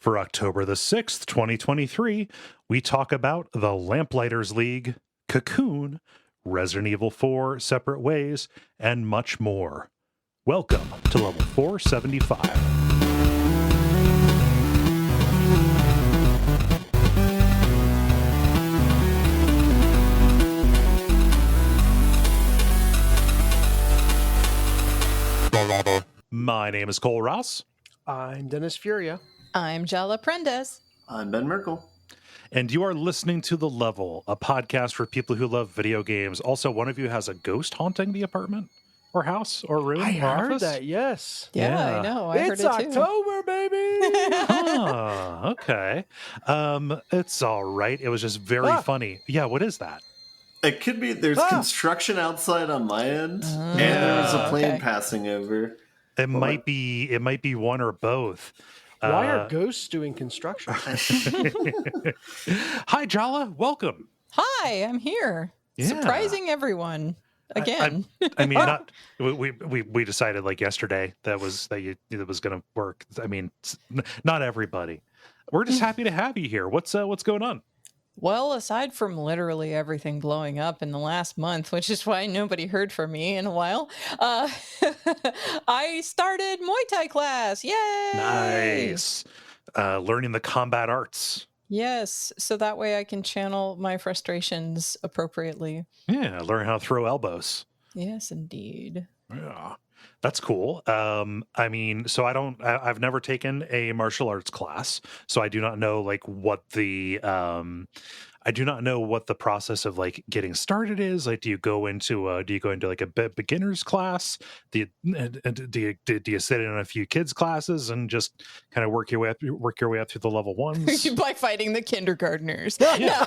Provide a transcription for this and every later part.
For October the 6th, 2023, we talk about the Lamplighters League, Cocoon, Resident Evil 4 Separate Ways, and much more. Welcome to level 475. My name is Cole Ross. I'm Dennis Furia. I'm Jala Prendes. I'm Ben Merkel. And you are listening to The Level, a podcast for people who love video games. Also, one of you has a ghost haunting the apartment or house or room I or heard office? that, yes. Yeah, I know. I It's heard it too. October, baby! Okay. It's all right. It was just very funny. Yeah, what is that? It could be there's construction outside on my end, and there was a plane passing over. It might be one or both. Why are ghosts doing construction? Hi, Jala. Welcome. Hi, I'm here. Yeah. Surprising everyone again. I mean, not we decided like yesterday that was going to work. I mean, not everybody. We're just happy to have you here. What's going on? Well, aside from literally everything blowing up in the last month, which is why nobody heard from me in a while, I started Muay Thai class. Yay! Nice. Learning the combat arts. Yes, so that way I can channel my frustrations appropriately. Yeah, learn how to throw elbows. Yes, indeed. Yeah, that's cool. I mean, so I've never taken a martial arts class, so I do not know like what the process of like getting started is. Like, do you go into like a beginner's class? Do you sit in a few kids classes and just kind of work your way up through the level ones by fighting the kindergartners? Yeah.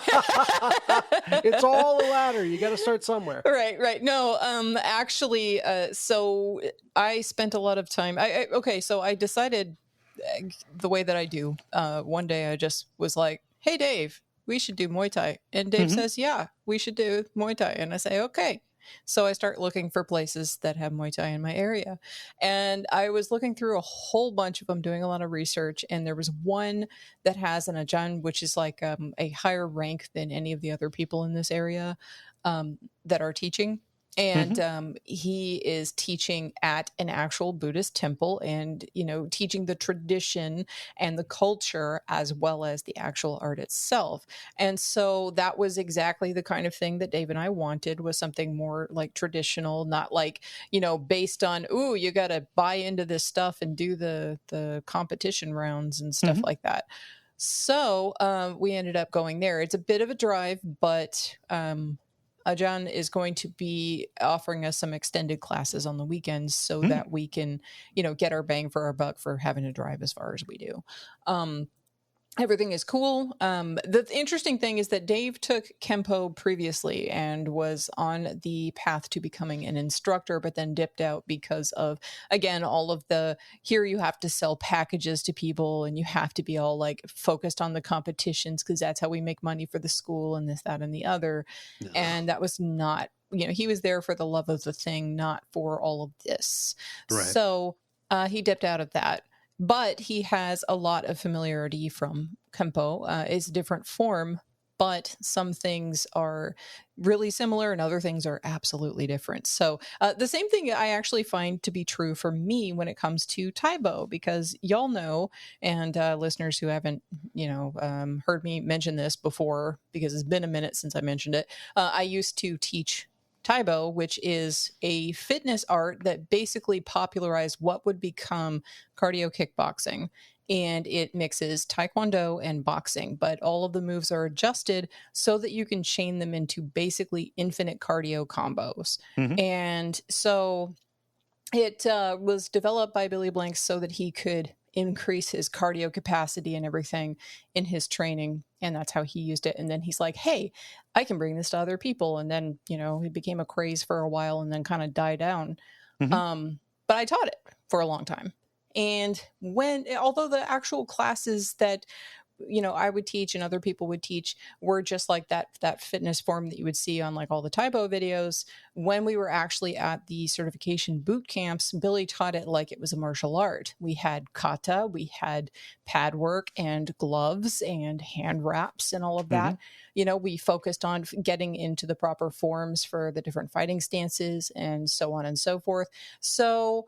It's all a ladder. You got to start somewhere. Right. No, actually, so I spent a lot of time. So I decided the way that I do. One day I just was like, "Hey, Dave, we should do Muay Thai." And Dave says, "Yeah, we should do Muay Thai." And I say, "Okay." So I start looking for places that have Muay Thai in my area. And I was looking through a whole bunch of them, doing a lot of research. And there was one that has an Ajahn, which is like a higher rank than any of the other people in this area that are teaching. And he is teaching at an actual Buddhist temple and, teaching the tradition and the culture as well as the actual art itself. And so that was exactly the kind of thing that Dave and I wanted, was something more like traditional, not like, based on, ooh, you got to buy into this stuff and do the competition rounds and stuff like that. So we ended up going there. It's a bit of a drive, but Ajahn is going to be offering us some extended classes on the weekends so that we can, get our bang for our buck for having to drive as far as we do. Everything is cool. The interesting thing is that Dave took Kempo previously and was on the path to becoming an instructor, but then dipped out because of, again, all of here you have to sell packages to people and you have to be all like focused on the competitions because that's how we make money for the school and this, that, and the other. No. And that was not, he was there for the love of the thing, not for all of this. Right. So he dipped out of that. But he has a lot of familiarity from Kempo. It's a different form, but some things are really similar and other things are absolutely different. So the same thing I actually find to be true for me when it comes to Taibo, because y'all know, and listeners who haven't, heard me mention this before, because it's been a minute since I mentioned it, I used to teach Taibo, which is a fitness art that basically popularized what would become cardio kickboxing. And it mixes Taekwondo and boxing, but all of the moves are adjusted so that you can chain them into basically infinite cardio combos. And so it was developed by Billy Blanks so that he could increase his cardio capacity and everything in his training. And that's how he used it. And then he's like, hey, I can bring this to other people. And then, it became a craze for a while and then kind of died down. But I taught it for a long time. And although the actual classes that I would teach and other people would teach were just like that fitness form that you would see on like all the Taibo videos. When we were actually at the certification boot camps, Billy taught it like it was a martial art. We had kata, we had pad work and gloves and hand wraps and all of that. We focused on getting into the proper forms for the different fighting stances and so on and so forth. So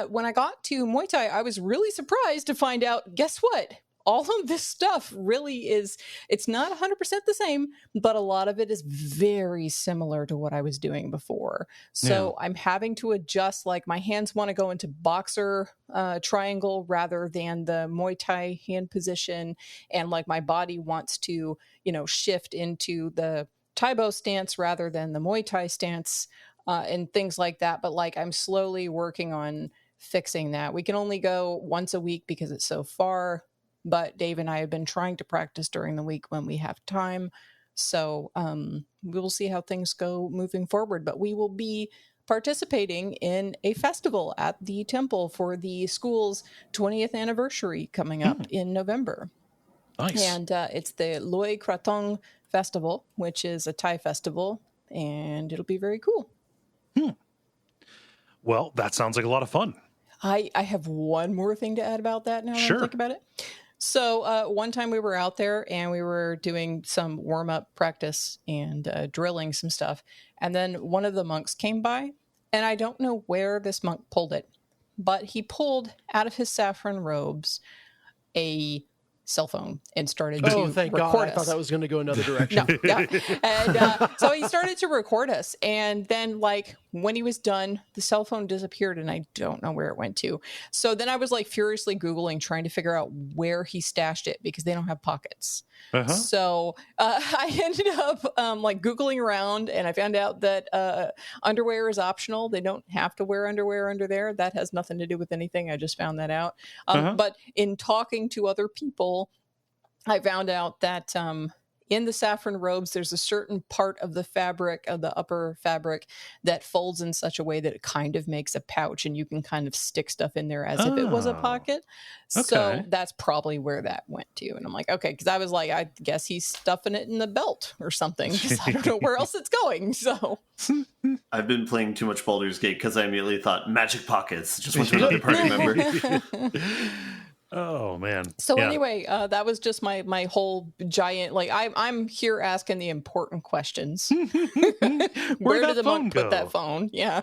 when I got to Muay Thai, I was really surprised to find out, guess what? All of this stuff really it's not 100% the same, but a lot of it is very similar to what I was doing before. So I'm having to adjust, like my hands want to go into boxer triangle rather than the Muay Thai hand position. And like my body wants to, shift into the Taibo stance rather than the Muay Thai stance and things like that. But like I'm slowly working on fixing that. We can only go once a week because it's so far. But Dave and I have been trying to practice during the week when we have time. So we will see how things go moving forward. But we will be participating in a festival at the temple for the school's 20th anniversary coming up in November. Nice. And it's the Loy Krathong Festival, which is a Thai festival. And it'll be very cool. Well, that sounds like a lot of fun. I have one more thing to add about that now Sure. that I think about it. So one time we were out there and we were doing some warm-up practice and drilling some stuff. And then one of the monks came by, and I don't know where this monk pulled it, but he pulled out of his saffron robes a cell phone and started to thank record God. us. I thought that was going to go another direction. No, yeah. And so he started to record us. And then, like, when he was done, the cell phone disappeared and I don't know where it went to. So then I was like furiously Googling, trying to figure out where he stashed it because they don't have pockets. So I ended up like Googling around, and I found out that underwear is optional. They don't have to wear underwear under there. That has nothing to do with anything. I just found that out. But in talking to other people, I found out that in the saffron robes, there's a certain part of the fabric, of the upper fabric, that folds in such a way that it kind of makes a pouch, and you can kind of stick stuff in there as if it was a pocket. Okay. So that's probably where that went to. And I'm like, okay, because I was like, I guess he's stuffing it in the belt or something, because I don't know where else it's going. So I've been playing too much Baldur's Gate because I immediately thought magic pockets. Just went to another party member. Oh man. So anyway, that was just my whole giant, like I'm here asking the important questions. Where did the monk put that phone? Yeah.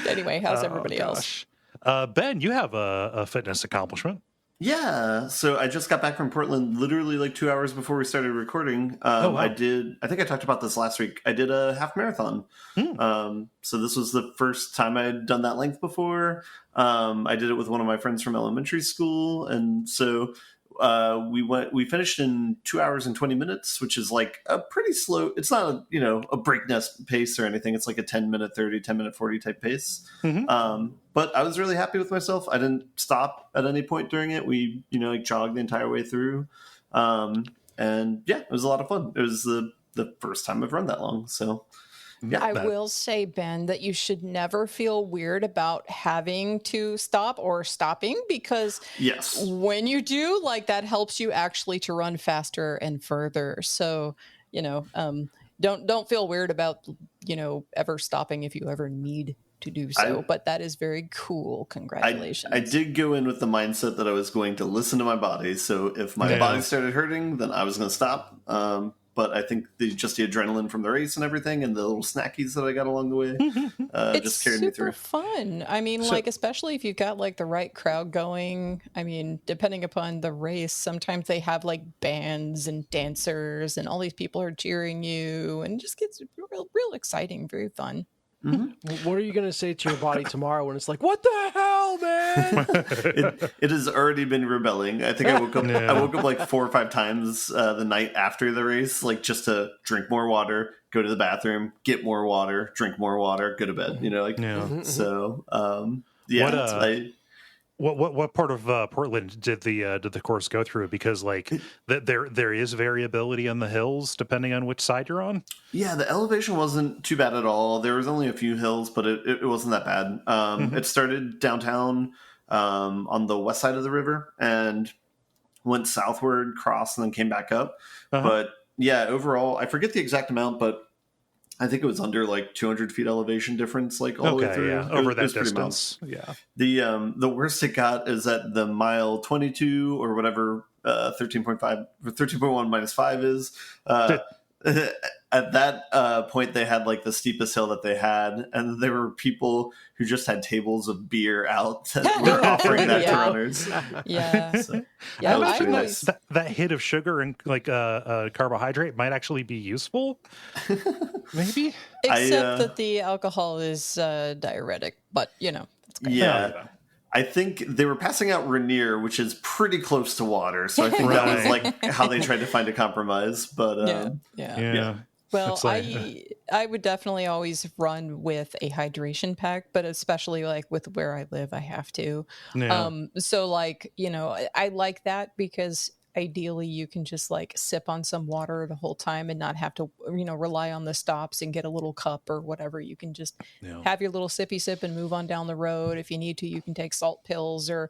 Anyway, how's everybody else? Ben, you have a fitness accomplishment. Yeah, so I just got back from Portland literally like 2 hours before we started recording. I think I talked about this last week. I did a half marathon. So this was the first time I had done that length before. I did it with one of my friends from elementary school. And so we finished in 2 hours and 20 minutes, which is like a pretty slow. It's not a breakneck pace or anything. It's like a 10-minute 30, 10-minute 40 type pace. But I was really happy with myself. I didn't stop at any point during it. We jogged the entire way through. And yeah, it was a lot of fun. It was the first time I've run that long. So yeah. I will say, Ben, that you should never feel weird about having to stop or stopping, because yes, when you do, like, that helps you actually to run faster and further. So, don't feel weird about, ever stopping if you ever need to do so. But that is very cool. Congratulations. I did go in with the mindset that I was going to listen to my body. So if my body started hurting, then I was going to stop. But I think just the adrenaline from the race and everything, and the little snackies that I got along the way, just carried me through. It's super fun. I mean, especially if you've got like the right crowd going. I mean, depending upon the race, sometimes they have like bands and dancers, and all these people are cheering you, and it just gets real exciting, very fun. What are you going to say to your body tomorrow when it's like, what the hell, man? It has already been rebelling. I think I woke up like 4 or 5 times the night after the race, like just to drink more water, go to the bathroom, get more water, drink more water, go to bed. So What part of Portland did the course go through? Because there is variability on the hills depending on which side you're on. Yeah, the elevation wasn't too bad at all. There was only a few hills, but it wasn't that bad. It started downtown on the west side of the river, and went southward, crossed, and then came back up. But yeah, overall, I forget the exact amount, but I think it was under like 200 feet elevation difference, like all the way through. Yeah, over that distance. Yeah. The worst it got is at the mile 22 or whatever 13.1 minus 5 is. At that point, they had like the steepest hill that they had, and there were people who just had tables of beer out that were offering that to runners. Yeah. So, Yeah, that was I pretty was- nice. That hit of sugar and like carbohydrate might actually be useful. Maybe. Except that the alcohol is diuretic, but that's okay. Yeah. I think they were passing out Rainier, which is pretty close to water. So I think that was like how they tried to find a compromise. But yeah. Well, like, I would definitely always run with a hydration pack, but especially like with where I live, I have to. Yeah. So like, I like that because ideally you can just like sip on some water the whole time and not have to, rely on the stops and get a little cup or whatever. You can just have your little sippy sip and move on down the road. If you need to, you can take salt pills or,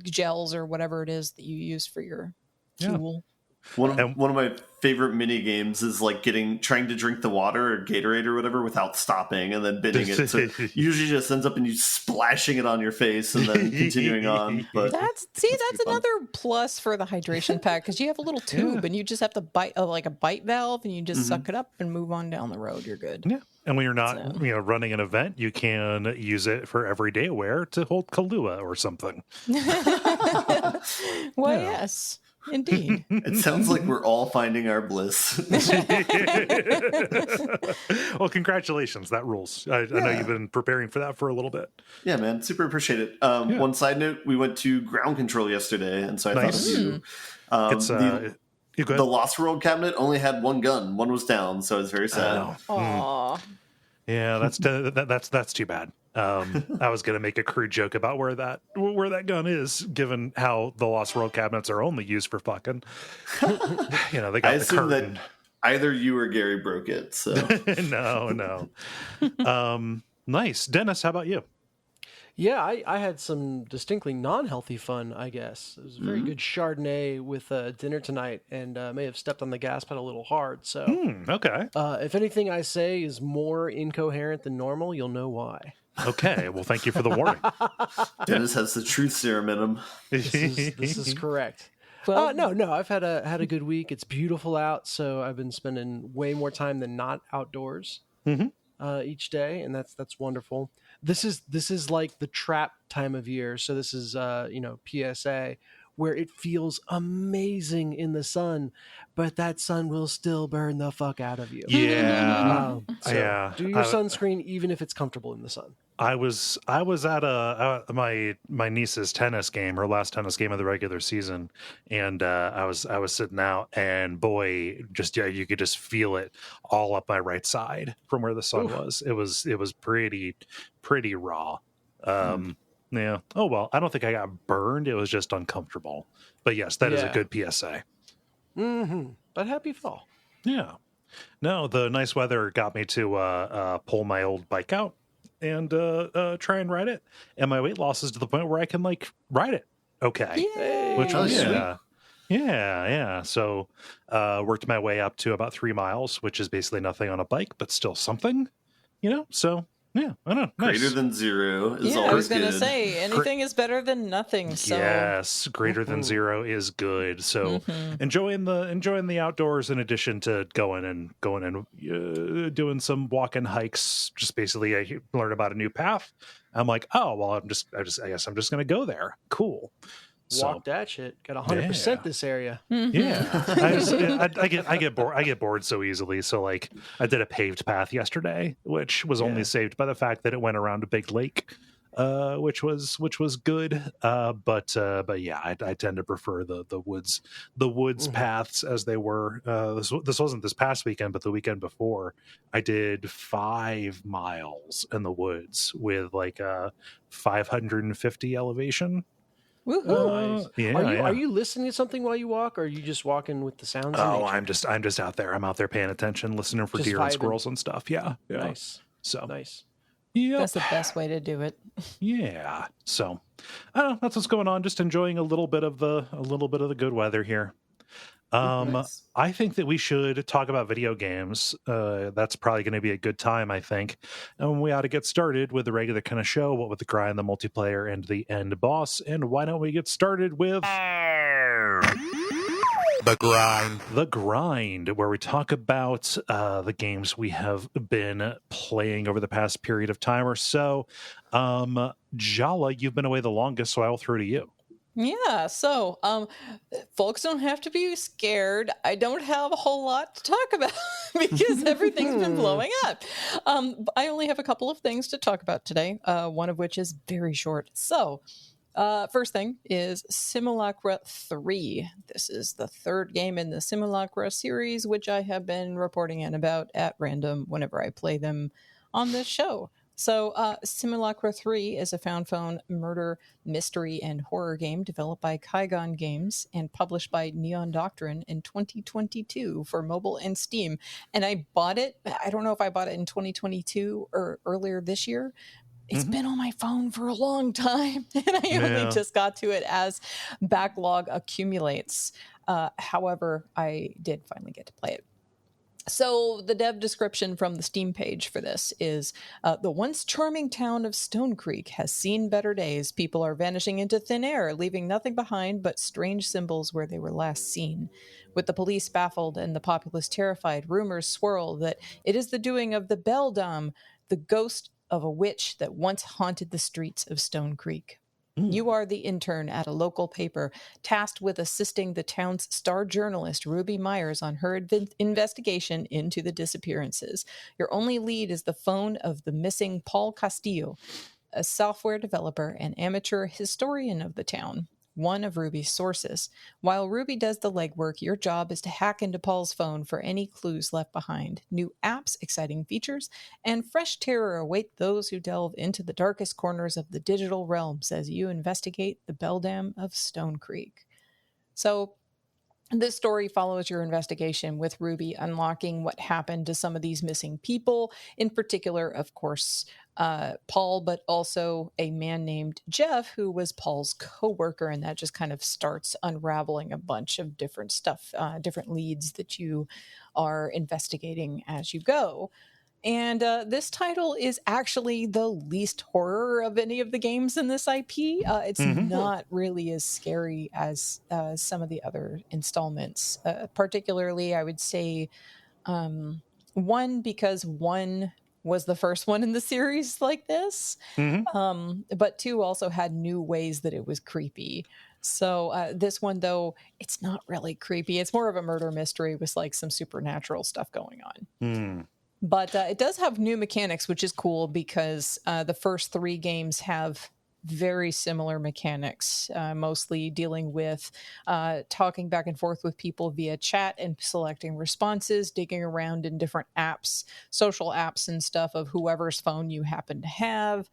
gels or whatever it is that you use for your fuel. One of my favorite mini games is like trying to drink the water or Gatorade or whatever without stopping and then binning it. So it usually just ends up in you splashing it on your face and then continuing on. But that's another plus for the hydration pack because you have a little tube and you just have to bite like a bite valve and you just suck it up and move on down the road. You're good. Yeah. And when you're not, running an event, you can use it for everyday wear to hold Kahlua or something. Well, yes. Indeed. It sounds like we're all finding our bliss. Well, congratulations. That rules. I know you've been preparing for that for a little bit. Yeah, man. Super appreciate it. One side note, we went to ground control yesterday, and so I thought of you. The Lost World cabinet only had one gun. One was down, so it's very sad. Aww. Yeah, that's too bad. I was going to make a crude joke about where that gun is, given how the Lost World cabinets are only used for fucking. They got I the assume curtain. that either you or Gary broke it. So No. Nice, Dennis. How about you? Yeah, I had some distinctly non-healthy fun, I guess. It was a very good Chardonnay with dinner tonight, and may have stepped on the gas pedal a little hard. So, Okay. If anything I say is more incoherent than normal, you'll know why. Okay. Well, thank you for the warning. Dennis has the truth serum in him. This is correct. Well, No. I've had a good week. It's beautiful out, so I've been spending way more time than not outdoors each day, and that's wonderful. This is like the trap time of year. So this is PSA, where it feels amazing in the sun, but that sun will still burn the fuck out of you. Yeah. So do your sunscreen even if it's comfortable in the sun. I was at my niece's tennis game, her last tennis game of the regular season, and I was sitting out, and boy, you could just feel it all up my right side from where the sun was. It was pretty raw. Yeah. Oh well, I don't think I got burned. It was just uncomfortable. But yes, that is a good PSA. But happy fall. Yeah. No, the nice weather got me to pull my old bike out and try and ride it, and my weight loss is to the point where I can like ride it okay. Yay. Which was sweet. Yeah. So worked my way up to about 3 miles, which is basically nothing on a bike, but still something, So yeah, I don't know. Nice. Greater than zero is I always was going to good. say anything is better than nothing. So Yes, greater than zero is good. So enjoying the outdoors in addition to going and doing some walking hikes. Just basically, I learned about a new path. I'm like, oh well, I guess I'm just going to go there. Cool. Walk that shit. Got 100% this area. Yeah, I get bored. I get bored so easily. So like, I did a paved path yesterday, which was only saved by the fact that it went around a big lake, which was good. But yeah, I tend to prefer the woods paths as they were. This wasn't this past weekend, but the weekend before, I did 5 miles in the woods with like 550 elevation. woohoo. Nice. Are you listening to something while you walk, or are you just walking with the sounds? Oh, of nature? I'm just out there. I'm out there paying attention, listening for Just deer and vibing. squirrels and stuff. Yeah. Nice. So Nice. Yep. That's the best way to do it. Yeah. So, I don't know. That's what's going on. Just enjoying a little bit of the good weather here. Nice. I think that we should talk about video games. That's probably going to be a good time, I think. And we ought to get started with the regular kind of show, what with the grind, the multiplayer, and the end boss. And why don't we get started with The Grind. The Grind, where we talk about the games we have been playing over the past period of time or so. Jala, you've been away the longest, so I'll throw to you. Yeah, so folks don't have to be scared. I don't have a whole lot to talk about because everything's been blowing up. I only have a couple of things to talk about today, one of which is very short. So, first thing is SIMULACRA 3. This is the third game in the SIMULACRA series, which I have been reporting in about at random whenever I play them on this show. So, SIMULACRA 3 is a found phone murder, mystery, and horror game developed by Kaigon Games and published by Neon Doctrine in 2022 for mobile and Steam. And I bought it, I don't know if I bought it in 2022 or earlier this year. It's been on my phone for a long time, and I only just got to it as backlog accumulates. However, I did finally get to play it. So the dev description from the Steam page for this is, the once charming town of Stone Creek has seen better days. People are vanishing into thin air, leaving nothing behind but strange symbols where they were last seen. With the police baffled and the populace terrified, rumors swirl that it is the doing of the Beldam, the ghost of a witch that once haunted the streets of Stone Creek. You are the intern at a local paper, tasked with assisting the town's star journalist, Ruby Myers, on her investigation into the disappearances. Your only lead is the phone of the missing Paul Castillo, a software developer and amateur historian of the town, one of Ruby's sources. While Ruby does the legwork, your job is to hack into Paul's phone for any clues left behind. New apps, exciting features, and fresh terror await those who delve into the darkest corners of the digital realms as you investigate the Beldam of Stone Creek. So, this story follows your investigation with Ruby unlocking what happened to some of these missing people, in particular, of course, Paul, but also a man named Jeff, who was Paul's co-worker, and that just kind of starts unraveling a bunch of different stuff, different leads that you are investigating as you go. And this title is actually the least horror of any of the games in this IP. It's not really as scary as some of the other installments. Particularly, I would say, one, because one was the first one in the series like this. But two, also had new ways that it was creepy. So this one, though, it's not really creepy. It's more of a murder mystery with like some supernatural stuff going on. But it does have new mechanics, which is cool because the first three games have very similar mechanics, mostly dealing with talking back and forth with people via chat and selecting responses, digging around in different apps, social apps and stuff of whoever's phone you happen to have,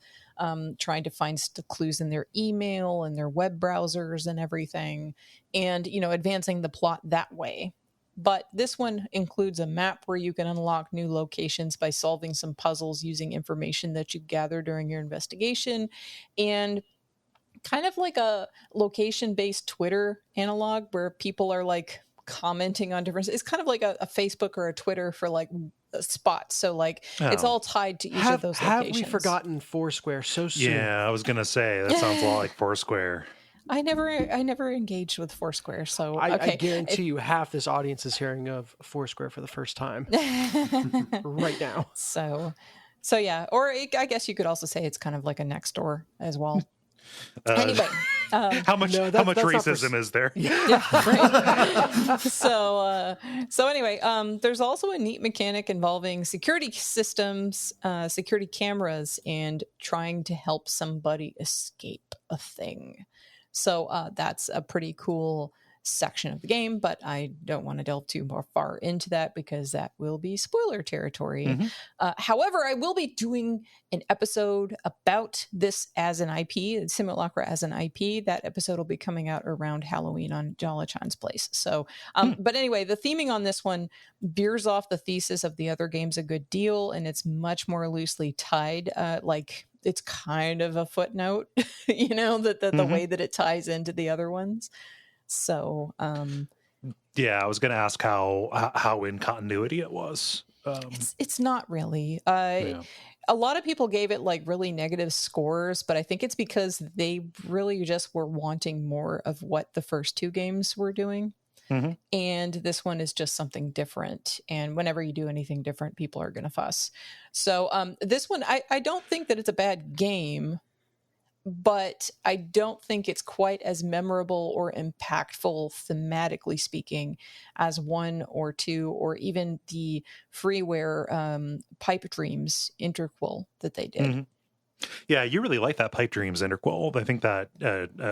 trying to find clues in their email and their web browsers and everything, and, you know, advancing the plot that way. But this one includes a map where you can unlock new locations by solving some puzzles using information that you gather during your investigation, and kind of like a location-based Twitter analog where people are like commenting on different. It's kind of like a Facebook or a Twitter for like spots. So like it's all tied to each of those locations. Have we forgotten Foursquare so soon? Yeah, I was gonna say that sounds a lot like Foursquare. I never engaged with Foursquare, so I guarantee you half this audience is hearing of Foursquare for the first time right now. So yeah, or I guess you could also say it's kind of like a Nextdoor as well. Anyway, how much racism is there? Yeah, right. So anyway, there's also a neat mechanic involving security systems, security cameras, and trying to help somebody escape a thing. So that's a pretty cool section of the game, but I don't want to delve too far into that because that will be spoiler territory. However, I will be doing an episode about this as an IP, Simulacra as an IP. That episode will be coming out around Halloween on Jala-chan's place. So, but anyway, the theming on this one veers off the thesis of the other games a good deal, and it's much more loosely tied. Like it's kind of a footnote, the way that it ties into the other ones. So, yeah, I was going to ask how in continuity it was. It's not really. A lot of people gave it like really negative scores, but I think it's because they really just were wanting more of what the first two games were doing. And this one is just something different. And whenever you do anything different, people are going to fuss. So this one, I don't think that it's a bad game, but I don't think it's quite as memorable or impactful thematically speaking as 1 or 2 or even the freeware Pipe Dreams interquel that they did. Yeah, you really like that Pipe Dreams interquel. I think that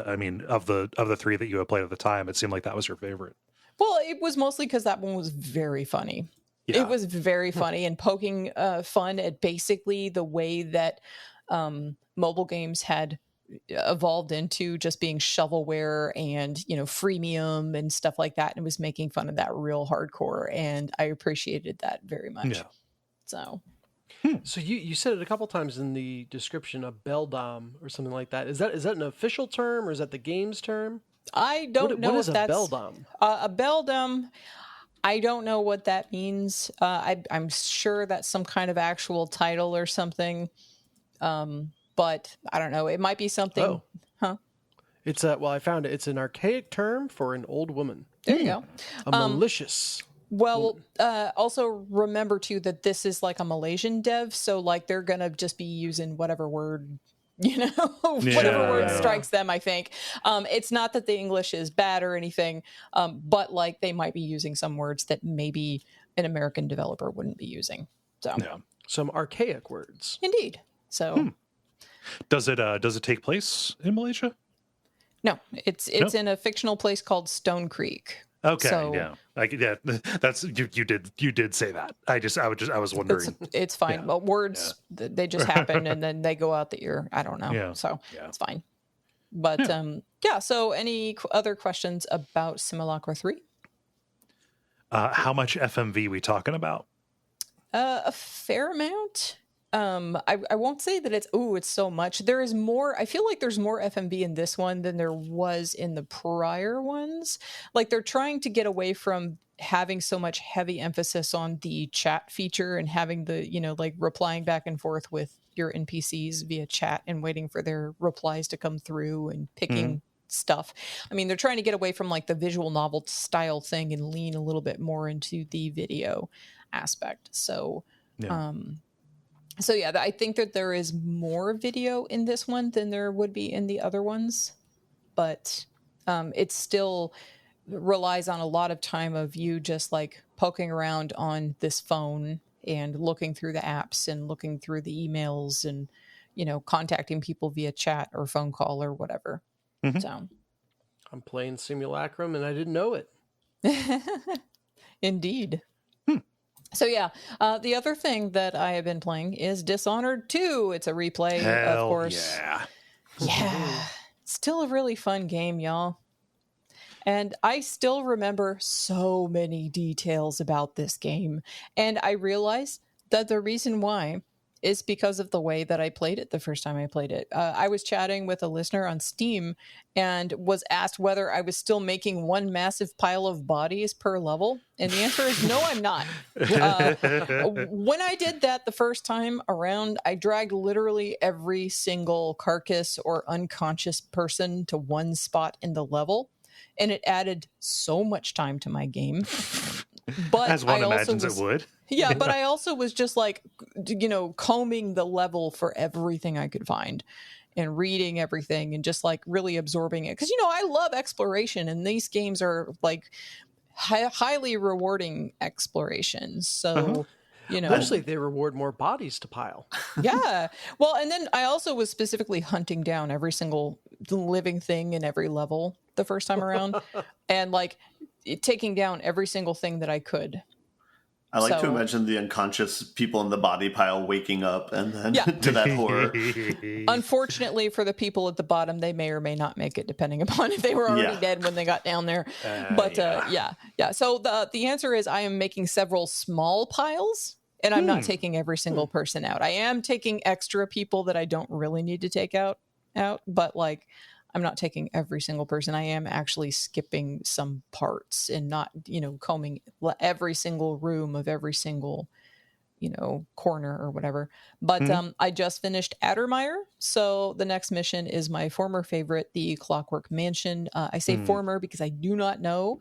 I mean of the 3 that you had played at the time, it seemed like that was your favorite. Well, it was mostly because that one was very funny. Yeah. It was very funny and poking fun at basically the way that mobile games had evolved into just being shovelware and freemium and stuff like that, and it was making fun of that real hardcore, and I appreciated that very much. So you said it a couple times in the description, a beldam or something like that. Is that an official term or is that the game's term? I don't know. What is if a that's beldam? A beldam, I don't know what that means. I'm sure that's some kind of actual title or something. But I don't know. It might be something. It's I found it. It's an archaic term for an old woman. There you go. A malicious. Well, also remember too that this is like a Malaysian dev, so like they're gonna just be using whatever word, whatever word strikes them. I think it's not that the English is bad or anything, but like they might be using some words that maybe an American developer wouldn't be using. So some archaic words, indeed. So. Does it take place in Malaysia? No, it's in a fictional place called Stone Creek. Okay, so, that's you did say that. I was wondering. It's fine. Yeah. Well, words they just happen and then they go out the ear. I don't know. So it's fine. But so any other questions about Simulacra 3? How much FMV we talking about? A fair amount. I won't say that it's so much. There is more. I feel like there's more FMV in this one than there was in the prior ones. Like they're trying to get away from having so much heavy emphasis on the chat feature and having the, like replying back and forth with your NPCs via chat and waiting for their replies to come through and picking stuff. I mean, they're trying to get away from like the visual novel style thing and lean a little bit more into the video aspect. So, I think that there is more video in this one than there would be in the other ones, but it still relies on a lot of time of you just like poking around on this phone and looking through the apps and looking through the emails and, contacting people via chat or phone call or whatever. So I'm playing Simulacrum and I didn't know it. Indeed. So the other thing that I have been playing is Dishonored 2. It's a replay, of course. Yeah. Still a really fun game, y'all. And I still remember so many details about this game. And I realized that the reason why is because of the way that I played it the first time I played it. I was chatting with a listener on Steam and was asked whether I was still making one massive pile of bodies per level. And the answer is no, I'm not. When I did that the first time around, I dragged literally every single carcass or unconscious person to one spot in the level. And it added so much time to my game. But as one imagines it would. Yeah, but I also was just like, combing the level for everything I could find and reading everything and just like really absorbing it. Because, I love exploration and these games are like highly rewarding exploration. So, mostly they reward more bodies to pile. Yeah. Well, and then I also was specifically hunting down every single living thing in every level. the first time around, and like taking down every single thing that I could. I like to imagine the unconscious people in the body pile waking up and then to that horror. Unfortunately for the people at the bottom, they may or may not make it, depending upon if they were already dead when they got down there. But So the answer is I am making several small piles, and I'm not taking every single person out. I am taking extra people that I don't really need to take out, but like I'm not taking every single person. I am actually skipping some parts and not, combing every single room of every single, corner or whatever. But I just finished Addermire. So the next mission is my former favorite, the Clockwork Mansion. I say former because I do not know.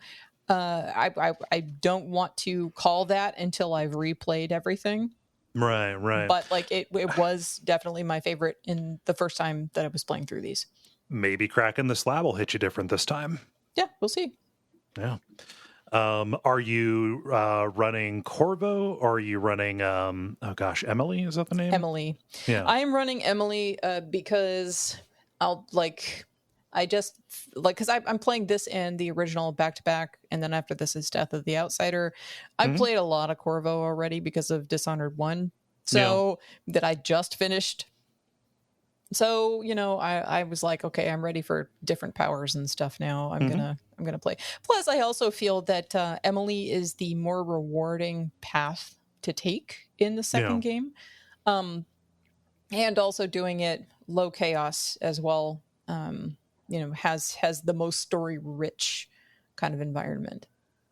I don't want to call that until I've replayed everything. Right. But like it was definitely my favorite in the first time that I was playing through these. Maybe cracking the slab will hit you different this time. Yeah, we'll see. Yeah. Are you running Corvo, or are you running Emily? Is that the name? Emily. Yeah. I am running Emily because I'm playing this and the original back to back, and then after this is Death of the Outsider. I've played a lot of Corvo already because of Dishonored 1. So that I just finished. So, I was like, okay, I'm ready for different powers and stuff now. I'm gonna play. Plus, I also feel that Emily is the more rewarding path to take in the second game, and also doing it low chaos as well. Has the most story rich kind of environment.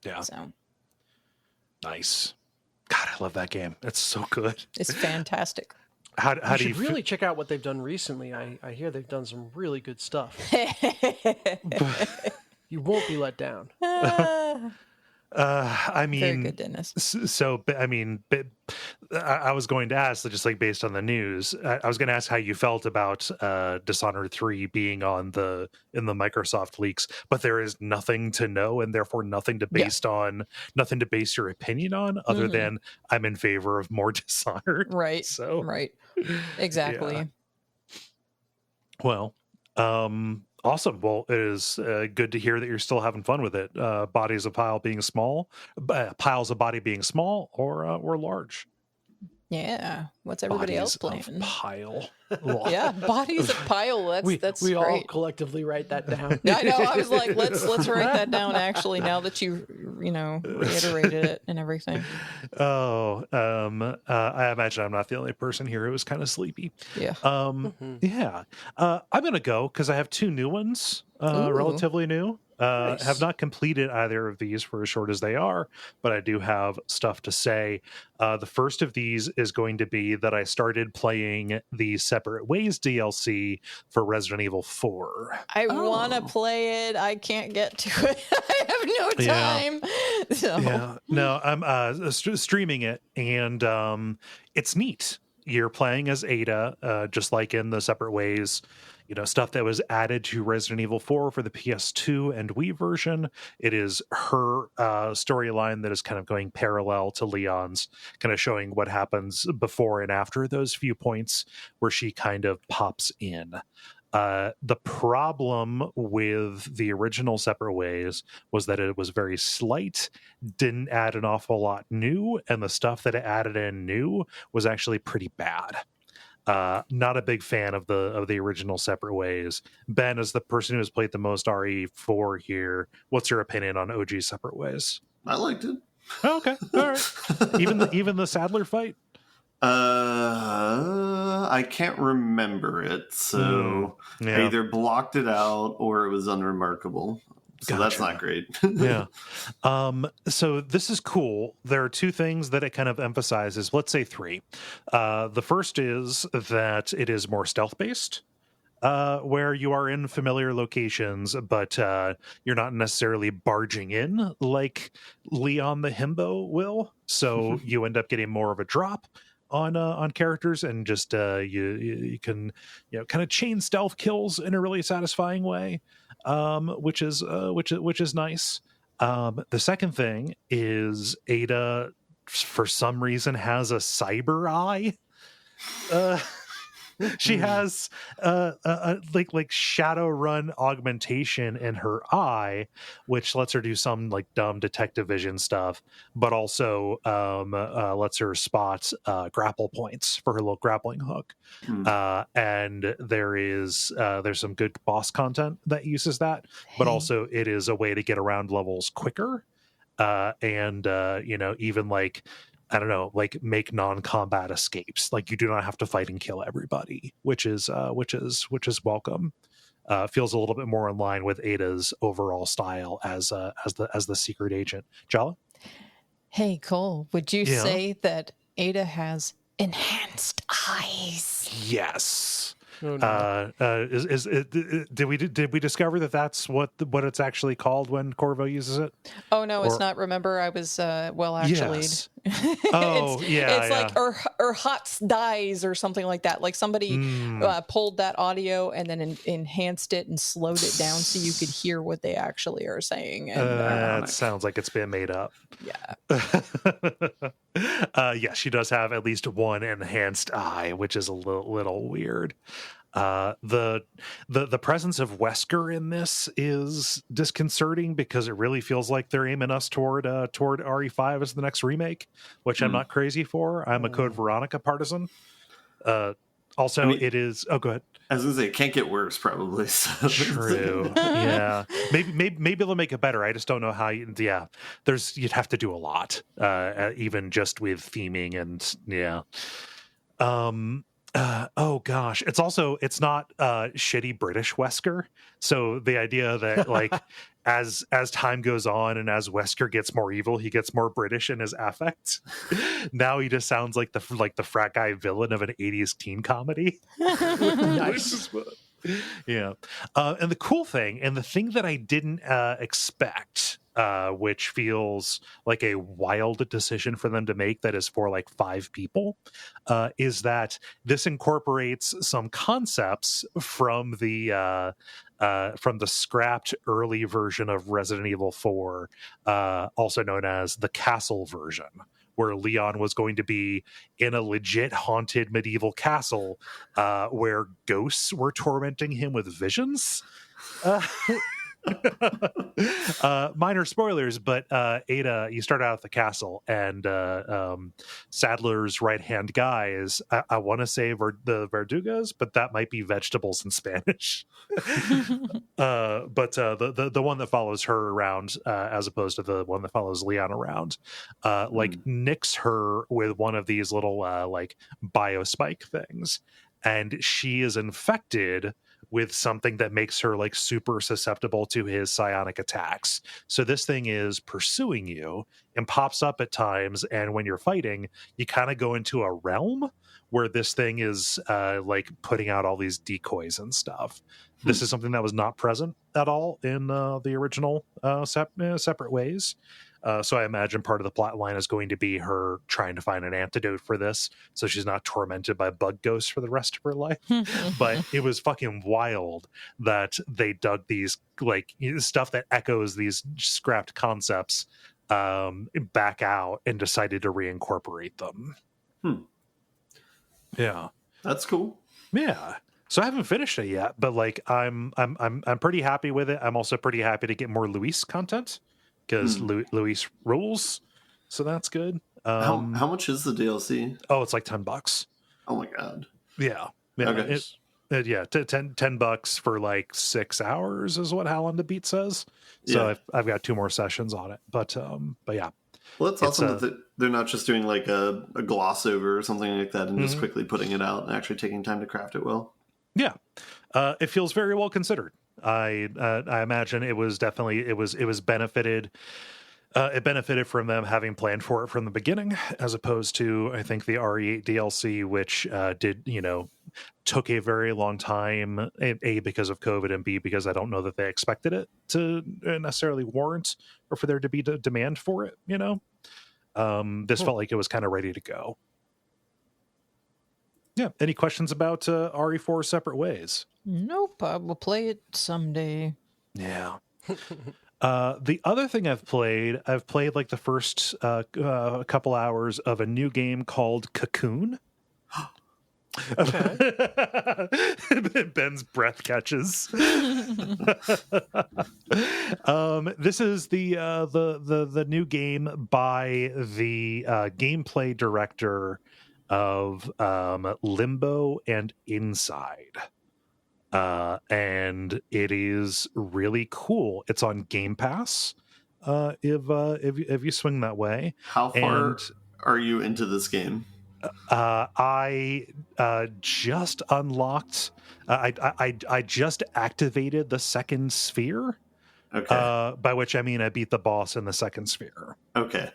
Yeah. So nice. God, I love that game. It's so good. It's fantastic. How do you really check out what they've done recently? I hear they've done some really good stuff. You won't be let down. I mean, very good, Dennis. So, I mean, I was going to ask, just like based on the news, I was going to ask how you felt about Dishonored 3 being in the Microsoft leaks, but there is nothing to know, and therefore nothing to base your opinion on, other than I'm in favor of more Dishonored. Right. So, right. Exactly. Yeah. Well, awesome. Well, it is good to hear that you're still having fun with it. Piles of body being small, or large. Yeah. What's everybody else playing? Pile. Yeah, bodies of pile. That's we great. all collectively write that down. I know. I was like, let's write that down. Actually, now that you reiterated it and everything. Oh, I imagine I'm not the only person here who was kind of sleepy. Yeah. Yeah. I'm gonna go because I have two new ones, relatively new. Nice. Have not completed either of these for as short as they are, but I do have stuff to say. The first of these is going to be that I started playing the Separate Ways DLC for Resident Evil 4. I want to play it. I can't get to it. I have no time. Yeah. So. Yeah. No, I'm streaming it, and it's neat. You're playing as Ada, just like in the Separate Ways. Stuff that was added to Resident Evil 4 for the PS2 and Wii version. It is her storyline that is kind of going parallel to Leon's, kind of showing what happens before and after those few points where she kind of pops in. The problem with the original Separate Ways was that it was very slight, didn't add an awful lot new, and the stuff that it added in new was actually pretty bad. Not a big fan of the original Separate Ways. Ben, as the person who has played the most RE4 here, what's your opinion on OG Separate Ways? I liked it. Oh, okay, all right. even the Sadler fight. I can't remember it, so I either blocked it out or it was unremarkable. So gotcha. That's not great. Yeah. So this is cool. There are two things that it kind of emphasizes. Let's say three. The first is that it is more stealth-based, where you are in familiar locations, but you're not necessarily barging in like Leon the Himbo will. So you end up getting more of a drop on characters, and just you can kind of chain stealth kills in a really satisfying way. Which is nice. The second thing is Ada, for some reason, has a cyber eye. She has like Shadowrun augmentation in her eye, which lets her do some like dumb detective vision stuff, but also lets her spot grapple points for her little grappling hook. And there's some good boss content that uses that, but also it is a way to get around levels quicker. And even like, I don't know, like make non-combat escapes. Like you do not have to fight and kill everybody, which is welcome. Feels a little bit more in line with Ada's overall style as the secret agent. Jala? Hey, Cole, would you say that Ada has enhanced eyes? Yes. Oh, no. Did we discover that that's what it's actually called when Corvo uses it? Oh no, it's not. Remember, I was actually. Yes. Oh, it's like or hot dies or something like that. Like somebody pulled that audio and then enhanced it and slowed it down so you could hear what they actually are saying. And it sounds like it's been made up. Yeah. Yeah, she does have at least one enhanced eye, which is a little weird. The presence of Wesker in this is disconcerting because it really feels like they're aiming us toward RE5 as the next remake, which I'm not crazy for. I'm a Code Veronica partisan. Also, I mean, it is. Oh, go ahead. I was gonna say, it can't get worse, probably. So. True. Yeah. Maybe they'll make it better. I just don't know how. You'd have to do a lot, even just with theming and oh gosh, it's not shitty British Wesker. So the idea that like as time goes on and as Wesker gets more evil, he gets more British in his affect. Now he just sounds like the frat guy villain of an 80s teen comedy. Nice. Yeah. And the cool thing, and the thing that I didn't expect, which feels like a wild decision for them to make that is for like 5 people, is that this incorporates some concepts from the scrapped early version of Resident Evil 4, also known as the Castle version, where Leon was going to be in a legit haunted medieval castle where ghosts were tormenting him with visions. Minor spoilers, but Ada, you start out at the castle, and Sadler's right-hand guy is, I want to say the Verdugas, but that might be vegetables in Spanish. But the one that follows her around, as opposed to the one that follows Leon around, nicks her with one of these little like biospike things, and she is infected with something that makes her like super susceptible to his psionic attacks. So this thing is pursuing you and pops up at times, and when you're fighting, you kind of go into a realm where this thing is like putting out all these decoys and stuff. This is something that was not present at all in the original Separate Ways. So I imagine part of the plot line is going to be her trying to find an antidote for this, so she's not tormented by bug ghosts for the rest of her life. But it was fucking wild that they dug these like stuff that echoes these scrapped concepts back out and decided to reincorporate them. Yeah, that's cool. Yeah. So I haven't finished it yet, but like I'm pretty happy with it. I'm also pretty happy to get more Luis content, because Luis rules, so that's good. How much is the DLC? Oh, it's like $10. Oh my god! Yeah. Okay. $10 for like 6 hours is what How Long to Beat says. So I've got 2 more sessions on it, but yeah. Well, it's awesome that they're not just doing like a gloss over or something like that and just quickly putting it out and actually taking time to craft it well. Yeah, it feels very well considered. I imagine it was definitely it was benefited. It benefited from them having planned for it from the beginning, as opposed to, I think, the RE8 DLC, which took a very long time, A, because of COVID, and B, because I don't know that they expected it to necessarily warrant or for there to be demand for it. This felt like it was kind of ready to go. Yeah. Any questions about RE4 Separate Ways? Nope. I will play it someday. Yeah. The other thing I've played like the first couple hours of a new game called Cocoon. Okay. Ben's breath catches. This is the new game by the gameplay director of Limbo and Inside. And it is really cool. It's on Game Pass. If you swing that way. How far are you into this game? I just unlocked. I just activated the second sphere. Okay. By which I mean I beat the boss in the second sphere. Okay.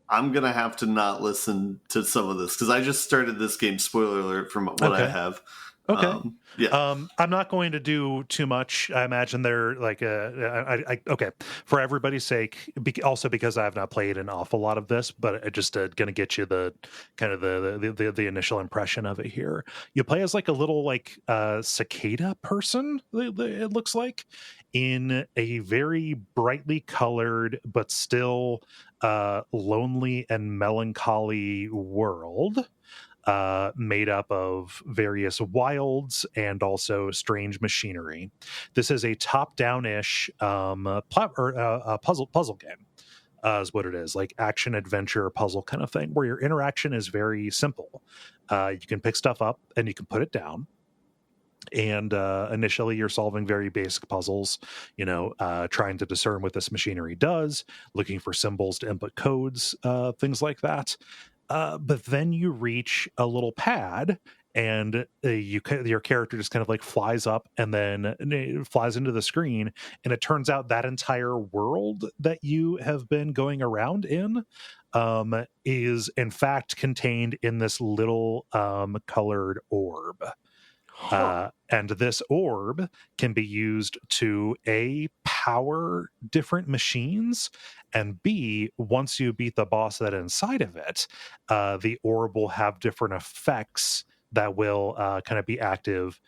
I'm gonna have to not listen to some of this because I just started this game. Spoiler alert from what I have. Okay. Yeah. I'm not going to do too much. I imagine they're like okay. For everybody's sake, also because I have not played an awful lot of this, but I just going to get you the kind of the initial impression of it here. You play as like a little like cicada person. It looks like in a very brightly colored but still lonely and melancholy world. Made up of various wilds and also strange machinery. This is a top-down-ish puzzle game, is what it is, like action adventure puzzle kind of thing, where your interaction is very simple. You can pick stuff up and you can put it down. And initially you're solving very basic puzzles, trying to discern what this machinery does, looking for symbols to input codes, things like that. But then you reach a little pad and your character just kind of like flies up and then it flies into the screen. And it turns out that entire world that you have been going around in is in fact contained in this little colored orb. And this orb can be used to A, power different machines, and B, once you beat the boss that inside of it, the orb will have different effects that will kind of be active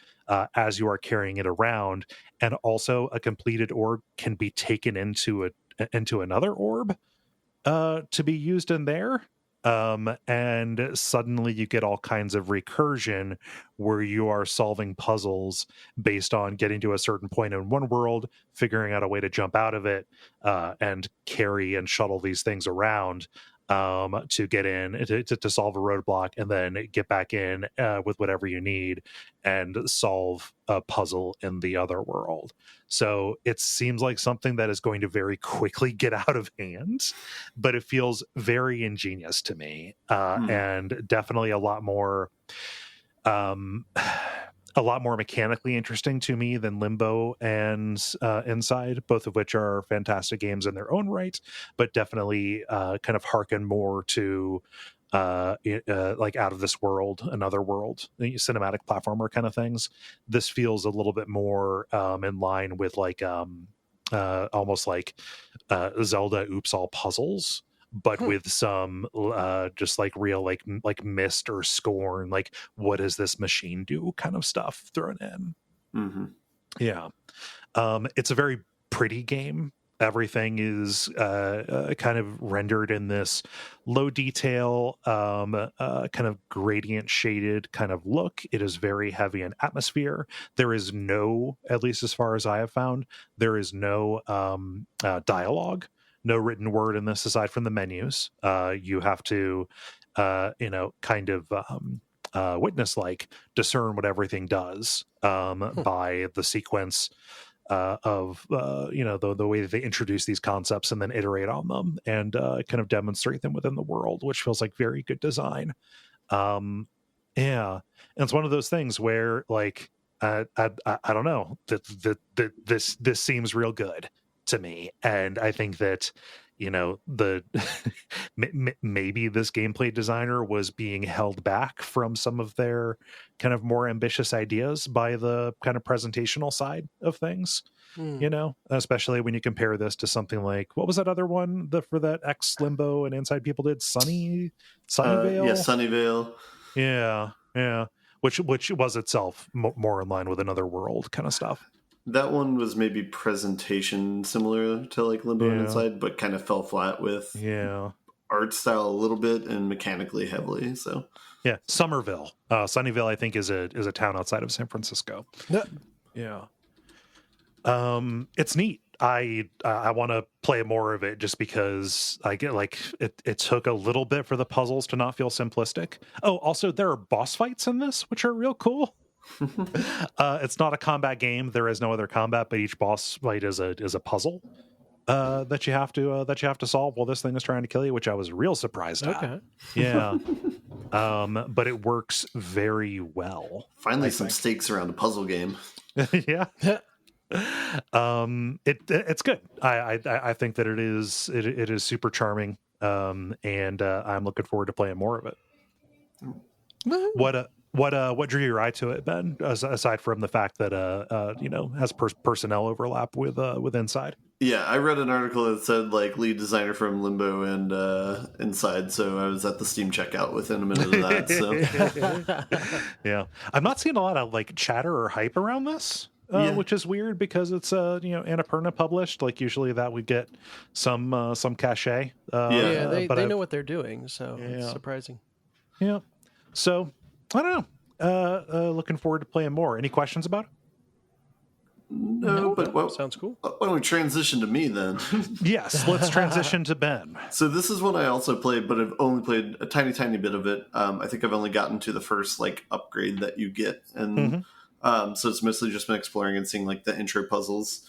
as you are carrying it around. And also a completed orb can be taken into another orb to be used in there. And suddenly you get all kinds of recursion where you are solving puzzles based on getting to a certain point in one world, figuring out a way to jump out of it, and carry and shuttle these things around to get in to solve a roadblock, and then get back in with whatever you need and solve a puzzle in the other world. So it seems like something that is going to very quickly get out of hand, but it feels very ingenious to me, and definitely a lot more mechanically interesting to me than Limbo and Inside, both of which are fantastic games in their own right, but definitely kind of hearken more to like Out of This World, Another World, cinematic platformer kind of things. This feels a little bit more in line with like almost like Zelda Oops All Puzzles, but with some just like real like Mist or Scorn, like what does this machine do kind of stuff thrown in. Yeah. It's a very pretty game. Everything is kind of rendered in this low detail, kind of gradient shaded kind of look. It is very heavy in atmosphere. There is no, at least as far as I have found, there is no dialogue, no written word in this aside from the menus. You have to, kind of witness like discern what everything does by the sequence of the way that they introduce these concepts and then iterate on them and kind of demonstrate them within the world, which feels like very good design. And it's one of those things where like I don't know, that this seems real good to me, and I think that the maybe this gameplay designer was being held back from some of their kind of more ambitious ideas by the kind of presentational side of things, especially when you compare this to something like, what was that other one for that ex Limbo and Inside people did? Sunnyvale? Yeah, Sunnyvale. Yeah. Which was itself more in line with Another World kind of stuff. That one was maybe presentation similar to like Limbo and Inside, but kind of fell flat with art style a little bit and mechanically heavily. So yeah, Somerville, Sunnyvale, I think is a town outside of San Francisco. Yeah. It's neat. I want to play more of it just because I get like it took a little bit for the puzzles to not feel simplistic. Oh, also there are boss fights in this, which are real cool. It's not a combat game. There is no other combat, but each boss fight is a puzzle that you have to solve while this thing is trying to kill you, which I was real surprised at. Okay. Yeah. But it works very well. Finally, some stakes around a puzzle game. Yeah. It's good. I think that it is super charming. And I'm looking forward to playing more of it. What drew your eye to it, Ben? Aside from the fact that has personnel overlap with Inside. Yeah, I read an article that said like lead designer from Limbo and Inside, so I was at the Steam checkout within a minute of that. So yeah, I'm not seeing a lot of like chatter or hype around this. Which is weird because it's Annapurna published. Like usually that would get some cachet. They know what they're doing, so it's surprising. Yeah. So I don't know. Looking forward to playing more. Any questions about it? No, but sounds cool. Why don't we transition to me then? Yes, let's transition to Ben. So this is one I also played, but I've only played a tiny bit of it. I think I've only gotten to the first like upgrade that you get, and so it's mostly just been exploring and seeing like the intro puzzles.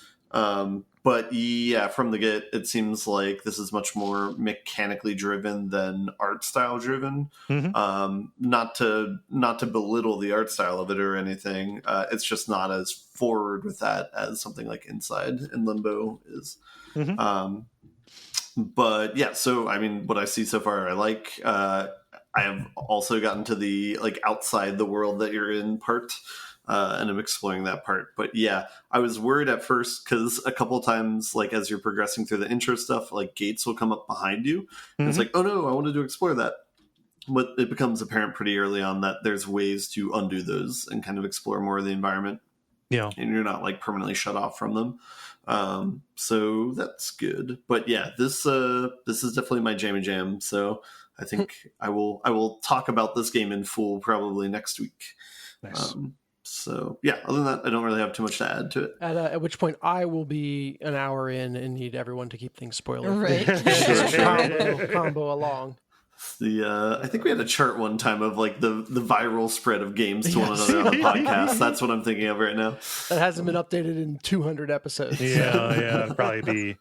But yeah, from the get, it seems like this is much more mechanically driven than art style driven. Not to belittle the art style of it or anything. It's just not as forward with that as something like Inside and Limbo is. But yeah, so I mean, what I see so far, I like. I have also gotten to the like outside the world that you're in part. And I'm exploring that part. But yeah, I was worried at first because a couple of times, like as you're progressing through the intro stuff, like gates will come up behind you. And it's like, oh no, I wanted to explore that. But it becomes apparent pretty early on that there's ways to undo those and kind of explore more of the environment. Yeah. And you're not like permanently shut off from them. So that's good. But yeah, this is definitely my jammy jam. So I think I will talk about this game in full probably next week. Nice. So yeah, other than that, I don't really have too much to add to it. At which point I will be an hour in and need everyone to keep things spoiler free. Right. combo along. I think we had a chart one time of like the viral spread of games to one another on the podcast. That's what I'm thinking of right now. That hasn't been updated in 200 episodes. Yeah, it'd probably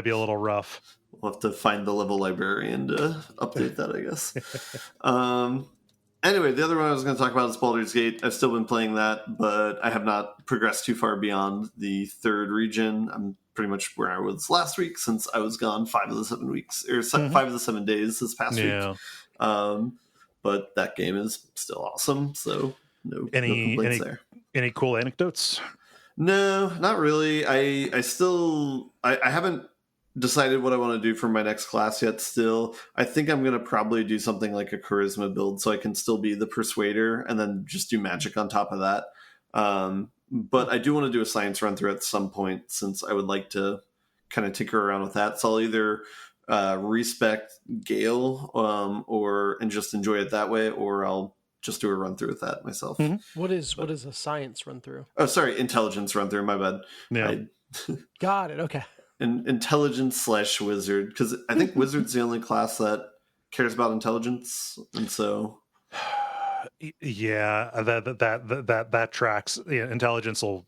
be a little rough. We'll have to find the level librarian to update that, I guess. Anyway, the other one I was going to talk about is Baldur's Gate. I've still been playing that, but I have not progressed too far beyond the third region. I'm pretty much where I was last week since I was gone 5 of the 7 weeks, or 5 of the 7 days this past week. But that game is still awesome, so no complaints there. Any cool anecdotes? No, not really. I haven't decided what I want to do for my next class yet still. I think I'm going to probably do something like a charisma build so I can still be the persuader and then just do magic on top of that. But I do want to do a science run through at some point since I would like to kind of tinker around with that. So I'll either respect Gale and just enjoy it that way, or I'll just do a run through with that myself. What is a science run through? Oh, sorry, intelligence run through. My bad. Yeah. Got it. Okay. Intelligence / wizard, because I think wizard's the only class that cares about intelligence, and so yeah, that tracks. Yeah, intelligence will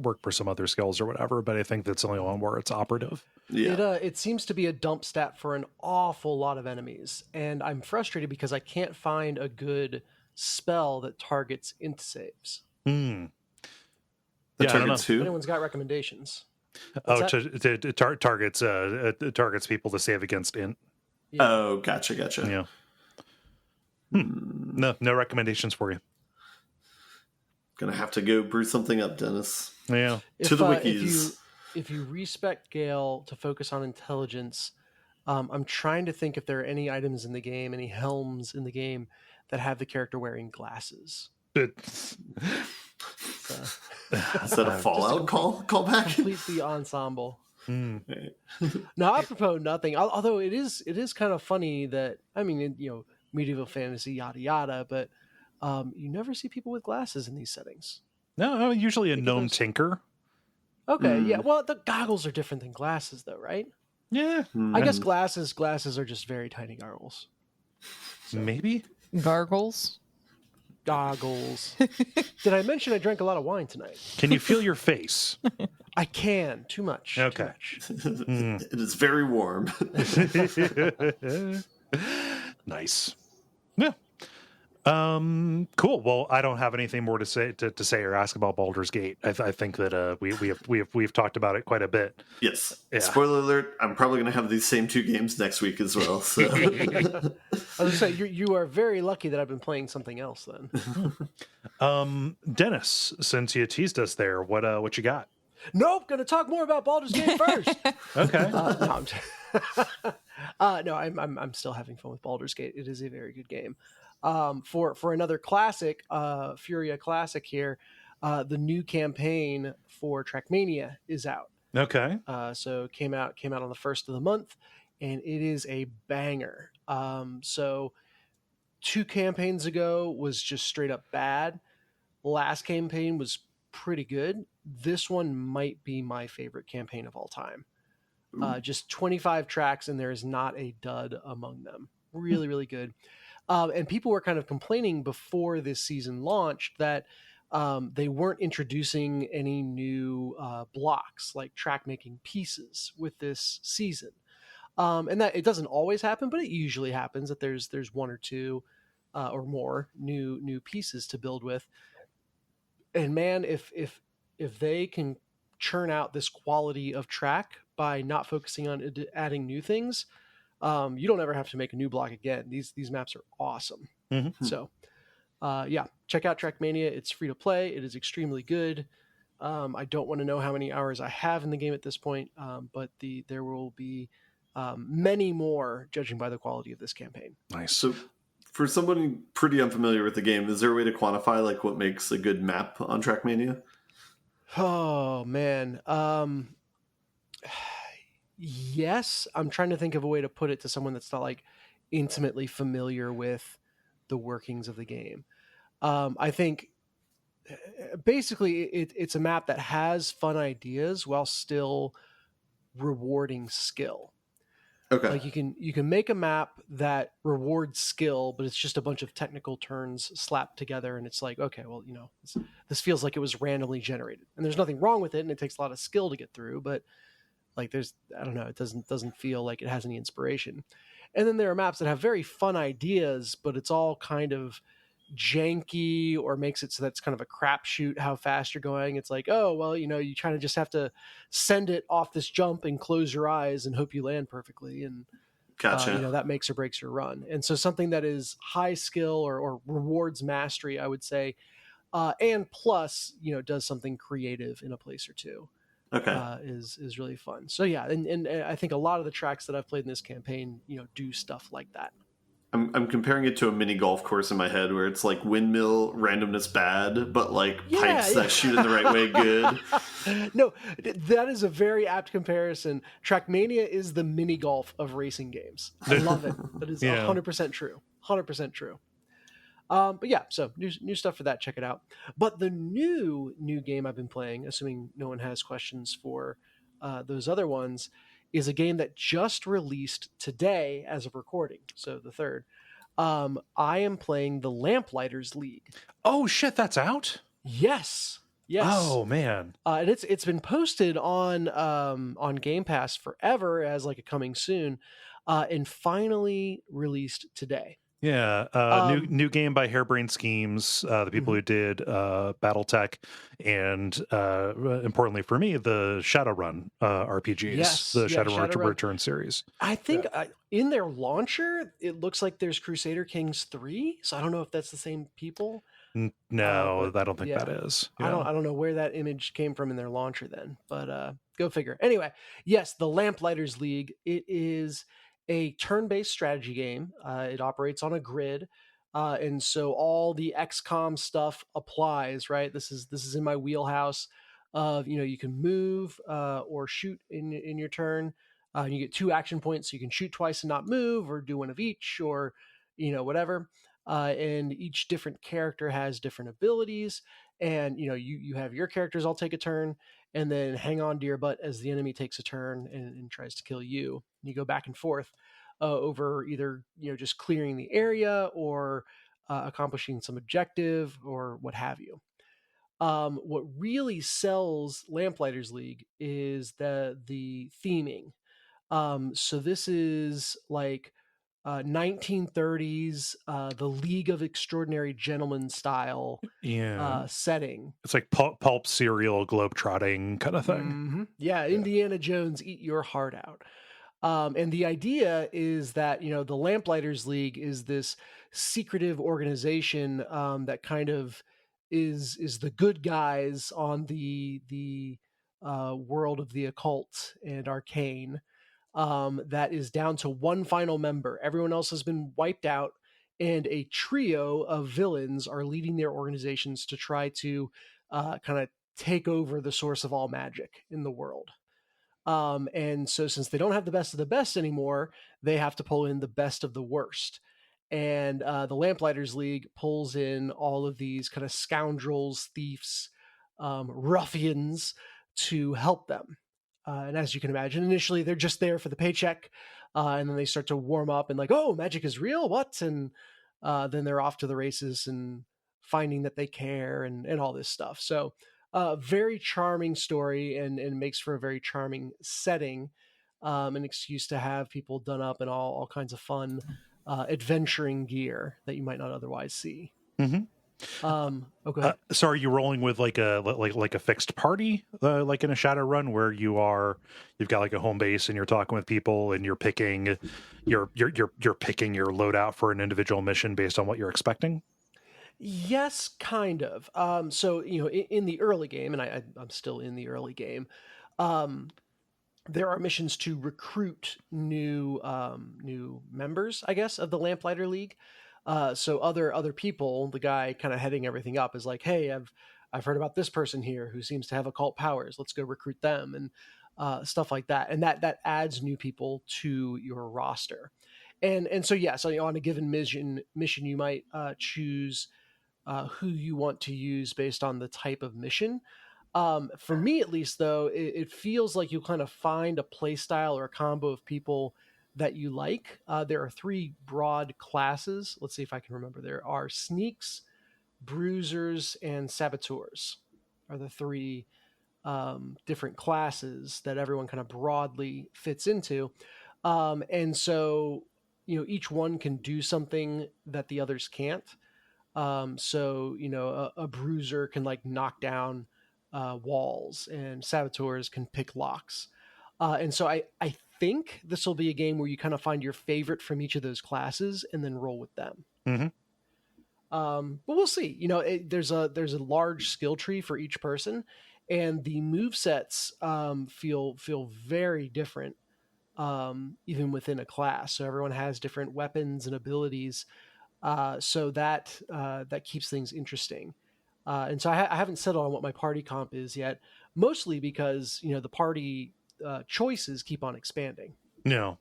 work for some other skills or whatever, but I think that's the only one where it's operative. Yeah, it seems to be a dump stat for an awful lot of enemies, and I'm frustrated because I can't find a good spell that targets int saves. Targets who? If anyone's got recommendations. Targets people to save against int. Yeah. Oh, gotcha. Yeah. No recommendations for you. Gonna have to go brew something up, Dennis. Yeah. To the wikis. If you respect Gale to focus on intelligence, I'm trying to think if there are any items in the game, any helms in the game that have the character wearing glasses. Is that a Fallout callback? Complete the ensemble. No, apropos nothing. Although it is kind of funny that, I mean, medieval fantasy, yada yada, but you never see people with glasses in these settings. No, usually a gnome tinker. Okay, yeah. Well, the goggles are different than glasses, though, right? Yeah, I guess glasses are just very tiny goggles. So. Maybe goggles. Did I mention I drank a lot of wine tonight? Can you feel your face? I can. Too much. Okay. Too much. It is very warm. Nice. Yeah. Cool. Well, I don't have anything more to say or ask about Baldur's Gate. I think that we've talked about it quite a bit. Yes. Yeah. Spoiler alert, I'm probably going to have these same 2 games next week as well. So I was going to say, you are very lucky that I've been playing something else then. Dennis, since you teased us there, what you got? Nope, going to talk more about Baldur's Gate first. Okay. No, I'm still having fun with Baldur's Gate. It is a very good game. For another classic, Furia Classic here, the new campaign for Trackmania is out. Okay. So it came out on the 1st of the month, and it is a banger. So 2 campaigns ago was just straight up bad. Last campaign was pretty good. This one might be my favorite campaign of all time. Just 25 tracks, and there is not a dud among them. Really, really good. And people were kind of complaining before this season launched that they weren't introducing any new blocks, like track making pieces with this season. And that it doesn't always happen, but it usually happens that there's 1 or 2 or more new pieces to build with. And man, if they can churn out this quality of track by not focusing on adding new things, you don't ever have to make a new block again. These maps are awesome. Mm-hmm. So, check out Trackmania. It's free to play. It is extremely good. I don't want to know how many hours I have in the game at this point, but there will be many more, judging by the quality of this campaign. Nice. So, for someone pretty unfamiliar with the game, is there a way to quantify like what makes a good map on Trackmania? Oh man. Yes, I'm trying to think of a way to put it to someone that's not like intimately familiar with the workings of the game. I think basically it's a map that has fun ideas while still rewarding skill. Okay. Like you can make a map that rewards skill, but it's just a bunch of technical turns slapped together, and it's like, okay, well, this feels like it was randomly generated, and there's nothing wrong with it, and it takes a lot of skill to get through, but like I don't know, it doesn't feel like it has any inspiration. And then there are maps that have very fun ideas, but it's all kind of janky or makes it so that's kind of a crapshoot how fast you're going. It's like, oh, well, you kind of just have to send it off this jump and close your eyes and hope you land perfectly. And gotcha. That makes or breaks your run. And so something that is high skill or rewards mastery, I would say, and plus, does something creative in a place or two. Okay. Is really fun. So yeah, and I think a lot of the tracks that I've played in this campaign, do stuff like that. I'm comparing it to a mini golf course in my head where it's like windmill randomness bad, but like pipes that shoot in the right way good. No, that is a very apt comparison. Trackmania is the mini golf of racing games. I love it. That is 100% true. 100% true. But yeah, so new stuff for that. Check it out. But the new game I've been playing, assuming no one has questions for those other ones, is a game that just released today as of recording, so the 3rd. I am playing the Lamplighters League. Oh shit, that's out? Yes. Oh man. And it's been posted on Game Pass forever as like a coming soon, and finally released today. Yeah, new game by Harebrained Schemes, the people who did BattleTech, and importantly for me, the Shadowrun RPGs, the Shadowrun Return series. I think in their launcher, it looks like there's Crusader Kings 3, so I don't know if that's the same people. No, I don't think that is. Yeah. I don't know where that image came from in their launcher then, but go figure. Anyway, yes, the Lamplighters League. It is a turn-based strategy game. It operates on a grid, and so all the XCOM stuff applies. Right, this is in my wheelhouse. of, you can move or shoot in your turn. You get 2 action points, so you can shoot twice and not move, or do one of each, or whatever. And each different character has different abilities, and you have your characters all take a turn, and then hang on to your butt as the enemy takes a turn and tries to kill you. You go back and forth over either just clearing the area or accomplishing some objective or what have you. What really sells Lamplighters League is the theming. So this is like 1930s, the League of Extraordinary Gentlemen style setting. It's like pulp cereal, globetrotting kind of thing. Mm-hmm. Yeah, Indiana Jones, eat your heart out. And the idea is that, the Lamplighters League is this secretive organization that kind of is the good guys on the world of the occult and arcane. That is down to one final member. Everyone else has been wiped out, and a trio of villains are leading their organizations to try to kind of take over the source of all magic in the world. And so since they don't have the best of the best anymore, they have to pull in the best of the worst. And the Lamplighters League pulls in all of these kind of scoundrels, thieves, ruffians to help them. And as you can imagine, initially they're just there for the paycheck. And then they start to warm up and like, oh, magic is real? What? And then they're off to the races and finding that they care and all this stuff. So very charming story and makes for a very charming setting, an excuse to have people done up in all kinds of fun adventuring gear that you might not otherwise see. Mm-hmm. Okay. So are you rolling with like a fixed party, like in a Shadowrun, where you've got like a home base and you're talking with people and you're picking your loadout for an individual mission based on what you're expecting? Yes, kind of. So in the early game, and I'm still in the early game, there are missions to recruit new members, I guess, of the Lamplighter League. So other people, the guy kind of heading everything up is like, hey, I've heard about this person here who seems to have occult powers. Let's go recruit them and stuff like that. And that adds new people to your roster. And so on a given mission you might choose who you want to use based on the type of mission. For me, at least, though, it feels like you kind of find a play style or a combo of people that you like. There are 3 broad classes. Let's see if I can remember. There are sneaks, bruisers, and saboteurs are the 3 different classes that everyone kind of broadly fits into. And so, each one can do something that the others can't. So, a bruiser can like knock down walls, and saboteurs can pick locks. And so I think this will be a game where you kind of find your favorite from each of those classes and then roll with them. Mm-hmm. But we'll see. There's a large skill tree for each person, and the move sets feel very different, even within a class. So everyone has different weapons and abilities. So that keeps things interesting. And so I haven't settled on what my party comp is yet, mostly because, the party choices keep on expanding. No.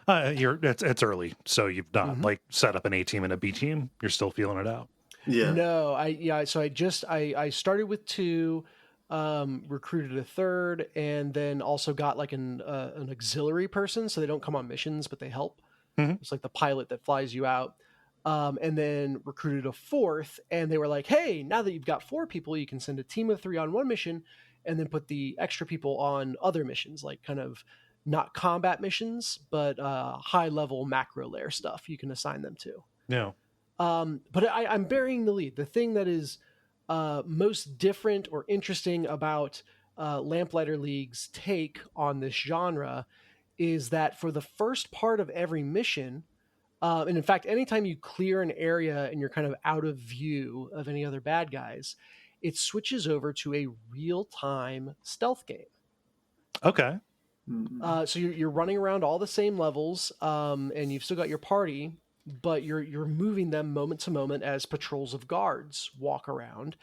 It's early, so you've not like set up an A team and a B team. You're still feeling it out. Yeah. No, So I started with 2, recruited a 3rd, and then also got like an auxiliary person, so they don't come on missions, but they help. Mm-hmm. It's like the pilot that flies you out. And then recruited a 4th, and they were like, hey, now that you've got 4 people, you can send a team of 3 on one mission and then put the extra people on other missions, like kind of not combat missions, but high level macro layer stuff you can assign them to. Yeah. But I'm burying the lead. The thing that is most different or interesting about Lamplighter League's take on this genre is that for the first part of every mission, and in fact, anytime you clear an area and you're kind of out of view of any other bad guys, it switches over to a real-time stealth game. Okay. So you're running around all the same levels, and you've still got your party, but you're moving them moment to moment as patrols of guards walk around.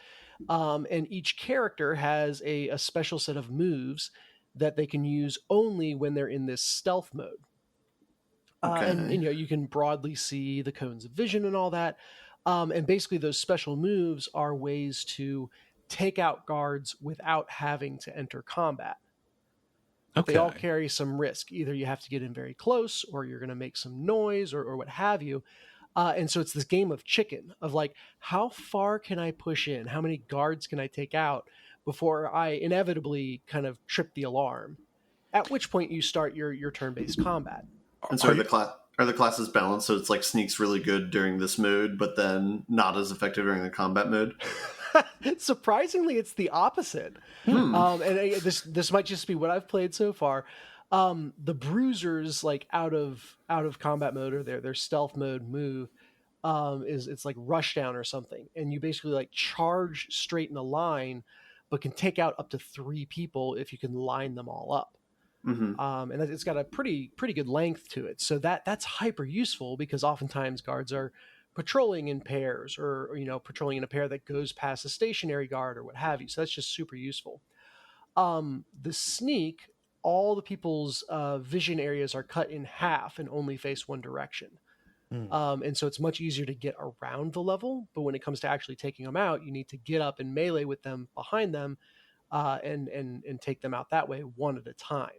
And each character has a special set of moves that they can use only when they're in this stealth mode. And you can broadly see the cones of vision and all that. And basically those special moves are ways to take out guards without having to enter combat. But they all carry some risk. Either you have to get in very close, or you're going to make some noise, or what have you. And so it's this game of chicken, of like, how far can I push in? How many guards can I take out before I inevitably kind of trip the alarm? At which point you start your turn-based combat. And so are the classes balanced? So it's like sneak's really good during this mode, but then not as effective during the combat mode? Surprisingly, it's the opposite. And this might just be what I've played so far. The bruisers, like out of combat mode, or their stealth mode move, it's like rush down or something, and you basically like charge straight in a line, but can take out up to 3 people if you can line them all up. And it's got a pretty good length to it, so that's hyper useful, because oftentimes guards are patrolling in pairs, or patrolling in a pair that goes past a stationary guard or what have you. So that's just super useful. The sneak, all the people's vision areas are cut in half and only face one direction. And so it's much easier to get around the level, but when it comes to actually taking them out, you need to get up and melee with them behind them, and take them out that way, one at a time.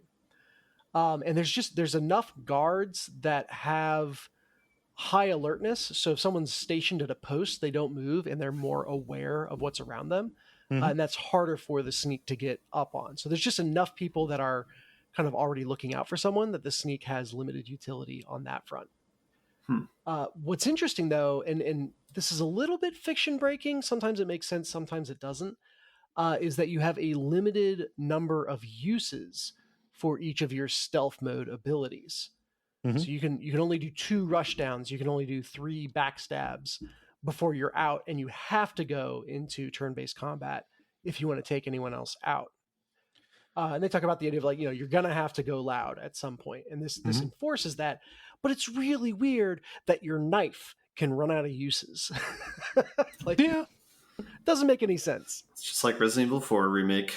And there's enough guards that have high alertness. So if someone's stationed at a post, they don't move, and they're more aware of what's around them. And that's harder for the sneak to get up on. So there's just enough people that are kind of already looking out for someone that the sneak has limited utility on that front. What's interesting, though, and this is a little bit fiction breaking, sometimes it makes sense, sometimes it doesn't, is that you have a limited number of uses for each of your stealth mode abilities. So you can only do 2 rush downs, you can only do 3 backstabs before you're out, and you have to go into turn-based combat if you want to take anyone else out. And they talk about the idea of, like, you're gonna have to go loud at some point, and this enforces that. But it's really weird that your knife can run out of uses. Doesn't make any sense. It's just like Resident Evil 4 remake.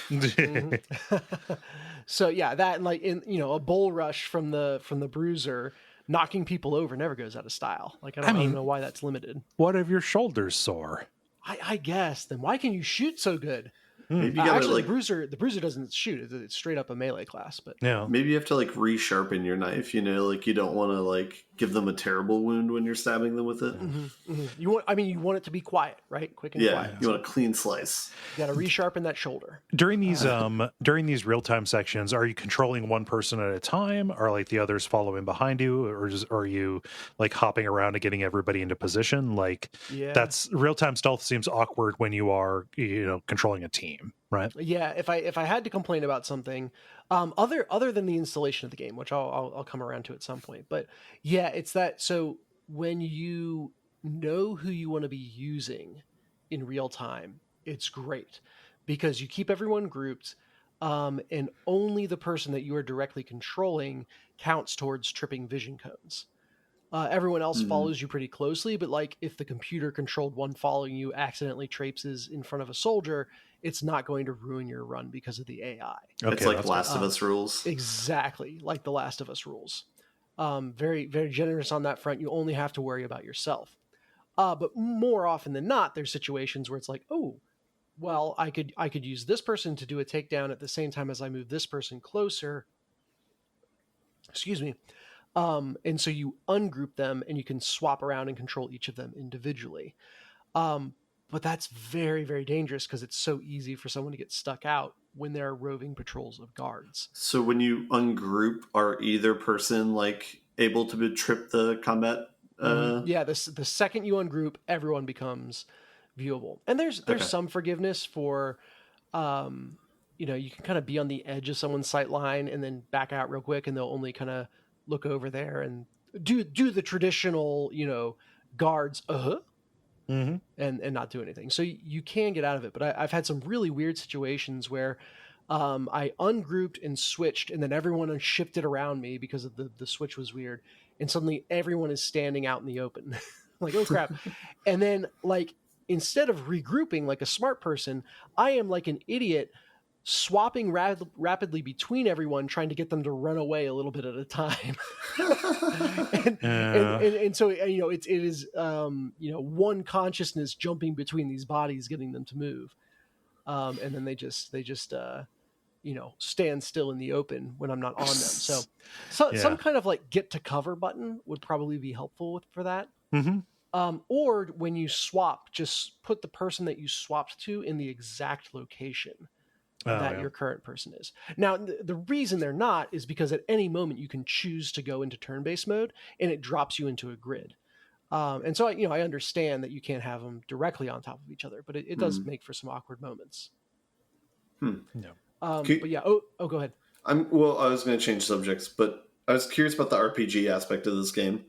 So yeah, that, and like a bull rush from the bruiser knocking people over never goes out of style. Like I don't know why that's limited. What if your shoulders sore? I guess. Then why can you shoot so good? Maybe you gotta, actually, the bruiser doesn't shoot. It's straight up a melee class. But maybe you have to like resharpen your knife. Like you don't want to like give them a terrible wound when you're stabbing them with it. You want it to be quiet, right? Quick and quiet. You want a clean slice. You got to resharpen that shoulder. During these real-time sections, are you controlling one person at a time? Are like the others following behind you, or are you like hopping around and getting everybody into position? Like that's real-time stealth seems awkward when you are controlling a team. Right. Yeah. If I had to complain about something, other than the installation of the game, which I'll come around to at some point, but yeah, it's that. So when you know who you want to be using in real time, it's great because you keep everyone grouped, and only the person that you are directly controlling counts towards tripping vision cones. Everyone else follows you pretty closely, but like if the computer controlled one following you accidentally traipses in front of a soldier, it's not going to ruin your run because of the AI. It's like Last of Us rules. Exactly, like the Last of Us rules. Very, very generous on that front. You only have to worry about yourself. But more often than not, there's situations where it's like, oh, well, I could use this person to do a takedown at the same time as I move this person closer. Excuse me. And so you ungroup them and you can swap around and control each of them individually. But that's very, very dangerous because it's so easy for someone to get stuck out when there are roving patrols of guards. So when you ungroup, are either person like able to trip the combat? Yeah, the second you ungroup, everyone becomes viewable. And there's some forgiveness for, you can kind of be on the edge of someone's sight line and then back out real quick, and they'll only kind of look over there and do the traditional, guards, and not do anything. So you can get out of it. But I've had some really weird situations where I ungrouped and switched, and then everyone shifted around me because of the switch was weird. And suddenly everyone is standing out in the open. Like, oh crap. And then like instead of regrouping like a smart person, I am like an idiot swapping rapidly between everyone, trying to get them to run away a little bit at a time. and so, you know, it is, you know, one consciousness jumping between these bodies, getting them to move. And then they just you know, stand still in the open when I'm not on them. So some kind of like get to cover button would probably be helpful for that. Or when you swap, just put the person that you swapped to in the exact location that your current person is. Now, the reason they're not is because at any moment you can choose to go into turn-based mode and it drops you into a grid. And so, you know, I understand that you can't have them directly on top of each other, but it does make for some awkward moments. But yeah, go ahead. I was going to change subjects, but I was curious about the RPG aspect of this game.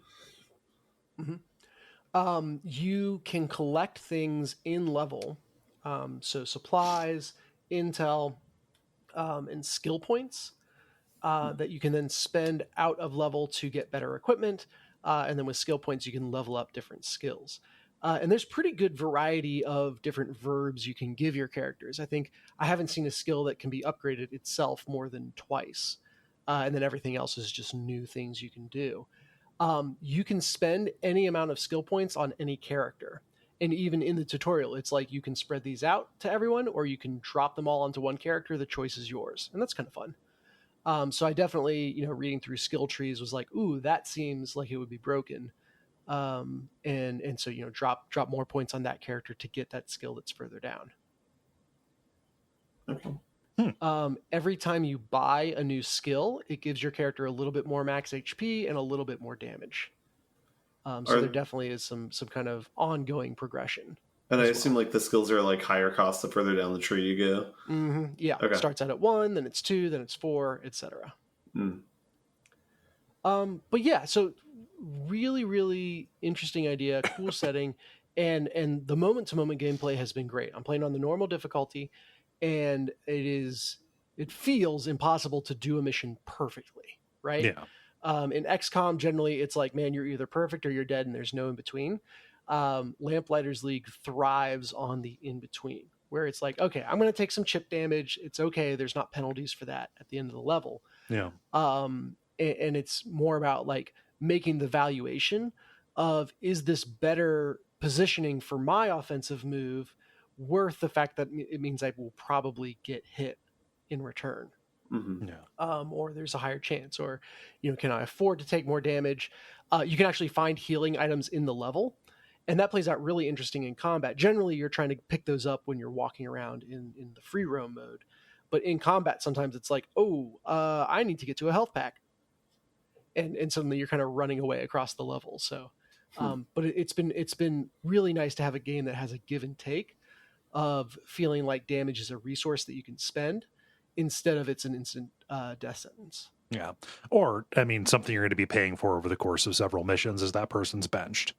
You can collect things in level, so supplies, intel, and skill points that you can then spend out of level to get better equipment, and then with skill points you can level up different skills. And there's pretty good variety of different verbs you can give your characters. I think I haven't seen a skill that can be upgraded itself more than twice, and then everything else is just new things you can do. You can spend any amount of skill points on any character. And even in the tutorial, it's like you can spread these out to everyone, or you can drop them all onto one character. The choice is yours. And that's kind of fun. So I definitely, you know, reading through skill trees was like, ooh, that seems like it would be broken. And so, you know, drop more points on that character to get that skill that's further down. Okay. Every time you buy a new skill, it gives your character a little bit more max HP and a little bit more damage. So there definitely is some kind of ongoing progression. And I assume like the skills are like higher cost the further down the tree you go. Yeah. Okay. It starts out at 1, then it's 2, then it's 4, etc. But yeah, so really, really interesting idea, cool setting, and the moment-to-moment gameplay has been great. I'm playing on the normal difficulty, and it feels impossible to do a mission perfectly, right? Yeah. In XCOM, generally, it's like, man, you're either perfect or you're dead, and there's no in between. Lamplighters League thrives on the in between, where it's like, okay, I'm going to take some chip damage. It's okay. There's not penalties for that at the end of the level. Yeah. And it's more about like making the valuation of, is this better positioning for my offensive move worth the fact that it means I will probably get hit in return? Or there's a higher chance, or, you know, can I afford to take more damage? You can actually find healing items in the level, and that plays out really interesting in combat. Generally, you're trying to pick those up when you're walking around in the free roam mode, but in combat, sometimes it's like, I need to get to a health pack, and suddenly you're kind of running away across the level. So, but it's been really nice to have a game that has a give and take of feeling like damage is a resource that you can spend instead of it's an instant death sentence. Yeah. Or, I mean, something you're going to be paying for over the course of several missions is that person's benched.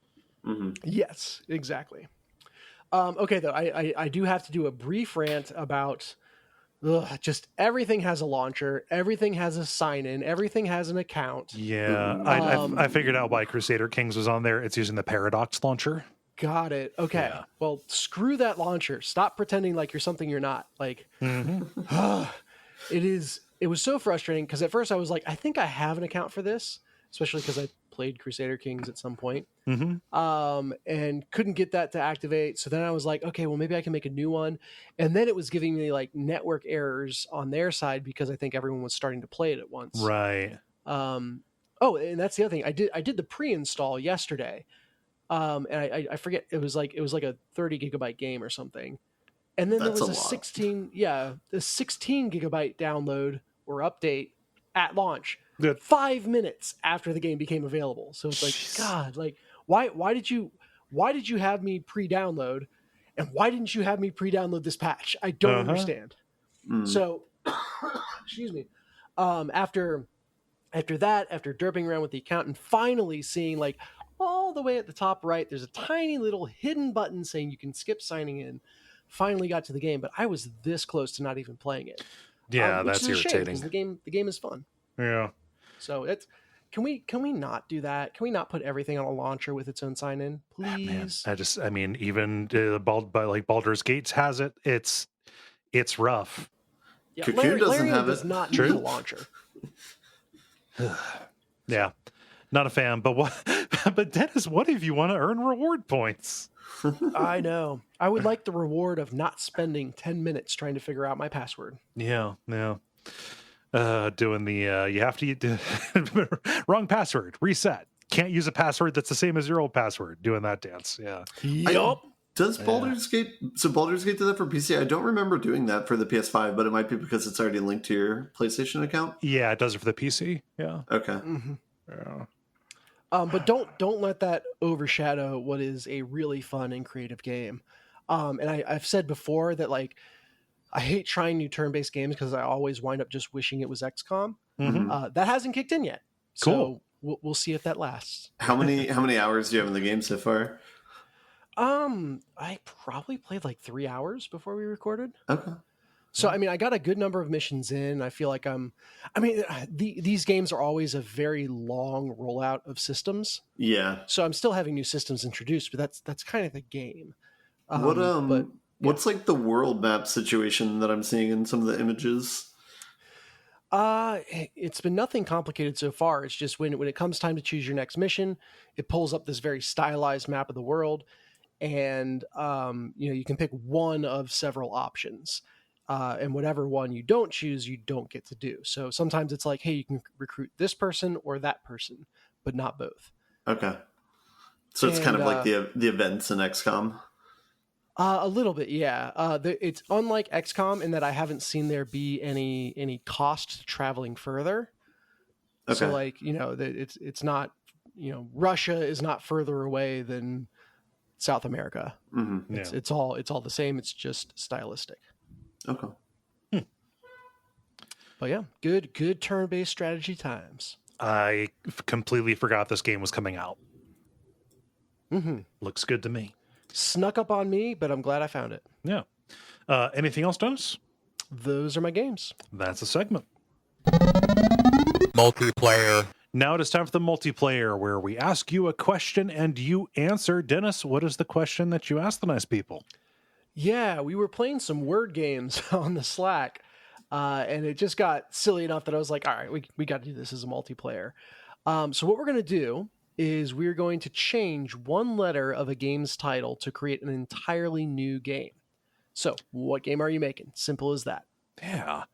Yes, exactly. Okay, though, I do have to do a brief rant about just everything has a launcher, everything has a sign-in, everything has an account. Yeah, I figured out why Crusader Kings was on there. It's using the Paradox launcher. Got it. Okay. Yeah. Well, screw that launcher. Stop pretending like you're something you're not. Like, it was so frustrating because at first I was like, I think I have an account for this, especially because I played Crusader Kings at some point, and couldn't get that to activate. So then I was like, okay, well, maybe I can make a new one. And then it was giving me like network errors on their side because I think everyone was starting to play it at once. Right. And that's the other thing. I did the pre-install yesterday. And I forget, it was like a 30 gigabyte game or something. And then there was a 16 gigabyte download or update at launch, 5 minutes after the game became available. So it's like, God, like why did you have me pre-download, and why didn't you have me pre-download this patch? I don't understand. So, excuse me. After derping around with the account and finally seeing like all the way at the top right, there's a tiny little hidden button saying you can skip signing in. Finally got to the game, but I was this close to not even playing it. Yeah, that's irritating. Because the game is fun. Yeah. So Can we not do that? Can we not put everything on a launcher with its own sign-in, please? Man, even Baldur's Gates has it. It's rough. Yeah, Cocoon doesn't Larian have does it. not need a launcher. Yeah, not a fan. But what? But Dennis, what if you want to earn reward points? I know. I would like the reward of not spending 10 minutes trying to figure out my password. Yeah. Doing the you have to wrong password, reset. Can't use a password that's the same as your old password. Doing that dance. Yeah. Yup. Does Baldur's Gate... So Baldur's Gate did that for PC? I don't remember doing that for the PS5, but it might be because it's already linked to your PlayStation account? Yeah, it does it for the PC. Yeah. Okay. Mm-hmm. Yeah. But don't let that overshadow what is a really fun and creative game. And I've said before that, like, I hate trying new turn-based games because I always wind up just wishing it was XCOM. Mm-hmm. That hasn't kicked in yet. Cool. So we'll see if that lasts. How many hours do you have in the game so far? I probably played like 3 hours before we recorded. Okay. So, I mean, I got a good number of missions in. I feel like these games are always a very long rollout of systems. Yeah. So I'm still having new systems introduced, but that's kind of the game. What's like the world map situation that I'm seeing in some of the images? It's been nothing complicated so far. It's just when it comes time to choose your next mission, it pulls up this very stylized map of the world, and you can pick one of several options. And whatever one you don't choose, you don't get to do. So sometimes it's like, hey, you can recruit this person or that person, but not both. Okay. So it's kind of like the events in XCOM. A little bit, yeah. It's unlike XCOM in that I haven't seen there be any cost to traveling further. Okay. So like, it's not, Russia is not further away than South America. Mm-hmm. Yeah. It's all the same. It's just stylistic. Okay. But yeah, good turn-based strategy times. I completely forgot this game was coming out. Mm-hmm. Looks good to me. Snuck up on me, but I'm glad I found it. Yeah. Anything else, Dennis? Those are my games. That's a segment. Multiplayer. Now it is time for the multiplayer, where we ask you a question and you answer. Dennis, what is the question that you asked the nice people? Yeah, we were playing some word games on the Slack, and it just got silly enough that I was like, all right, we got to do this as a multiplayer. So what we're going to do is we're going to change one letter of a game's title to create an entirely new game. So what game are you making? Simple as that. Yeah.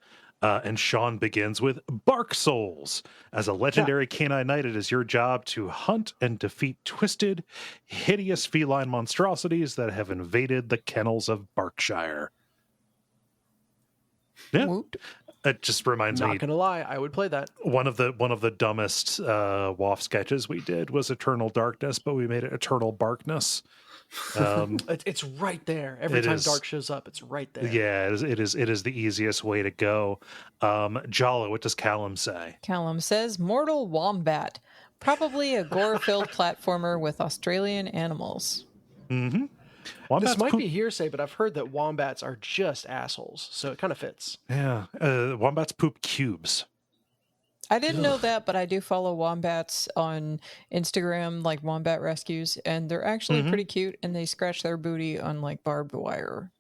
And Sean begins with Bark Souls. As a legendary canine knight, it is your job to hunt and defeat twisted, hideous feline monstrosities that have invaded the kennels of Berkshire. Yeah. Woot. It just reminds me. Not gonna lie, I would play that. One of the dumbest WoF sketches we did was Eternal Darkness, but we made it Eternal Barkness. It's right there. Every time Dark shows up, it's right there. Yeah, it is the easiest way to go. Jala, what does Callum say? Callum says Mortal Wombat. Probably a gore-filled platformer with Australian animals. Mm-hmm. This might be hearsay, but I've heard that wombats are just assholes, so it kind of fits. Yeah, wombats poop cubes. I didn't know that, but I do follow wombats on Instagram, like Wombat Rescues, and they're actually pretty cute, and they scratch their booty on like barbed wire.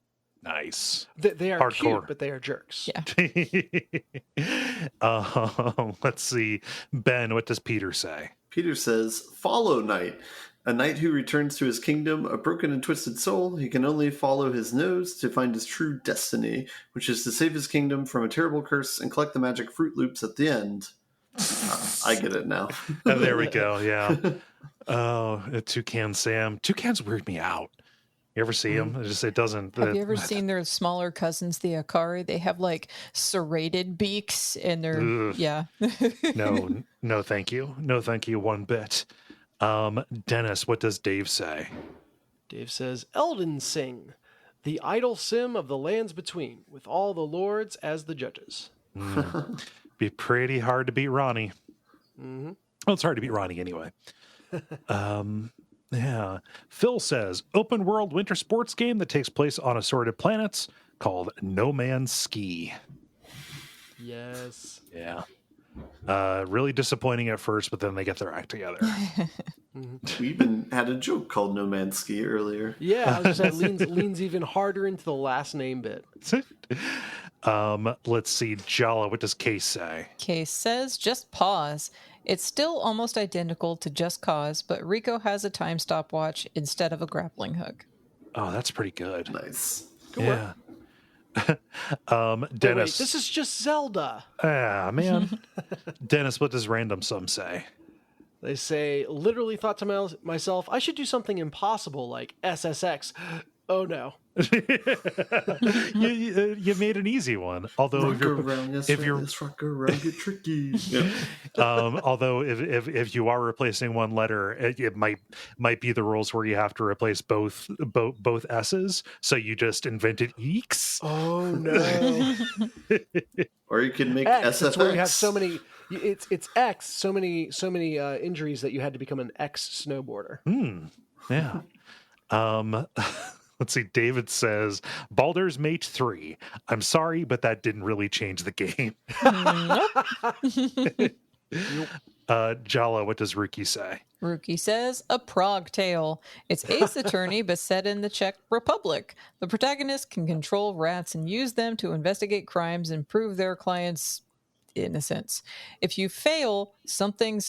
Nice. They are Hardcore. cute, but they are jerks. Yeah. Let's see. Ben, what does Peter say? Peter says, Follow Knight. A knight who returns to his kingdom, a broken and twisted soul. He can only follow his nose to find his true destiny, which is to save his kingdom from a terrible curse and collect the magic Fruit Loops at the end. I get it now. Oh, there we go. Yeah. Oh, Toucan Sam. Toucans weird me out. You ever see them? It doesn't. Have you ever seen their smaller cousins, the Akari? They have like serrated beaks, and they're yeah. No, thank you. No, thank you. One bit. Dennis, what does Dave say? Dave says, Elden Sing, the idle sim of the lands between, with all the lords as the judges. Be pretty hard to beat Ronnie. Mm-hmm. Well, it's hard to beat Ronnie anyway. Yeah. Phil says, open world winter sports game that takes place on assorted planets called No Man's Ski. Yes. Yeah. Really disappointing at first, but then they get their act together. We even had a joke called No Man's Ski earlier. Yeah, I was just saying, leans even harder into the last name bit. Let's see, Jala, what does Case say? Case says, just pause. It's still almost identical to Just Cause, but Rico has a time stopwatch instead of a grappling hook. Oh, that's pretty good. Nice. Good work. Dennis. Wait, this is just Zelda. Ah, man. Dennis, what does Random Sum say? They say, literally thought to myself, I should do something impossible like SSX. Oh no. you made an easy one. Although although if you are replacing one letter, it might be the rules where you have to replace both S's. So you just invented eeks. Oh no. Or you can make X, SFX. it's where you have so many. It's X. So many injuries that you had to become an X snowboarder. Yeah. Let's see. David says, Baldur's Mate 3. I'm sorry, but that didn't really change the game. Jala, what does Ruki say? Ruki says, a Prague Tale. It's Ace Attorney, but set in the Czech Republic. The protagonist can control rats and use them to investigate crimes and prove their clients' innocence. If you fail, something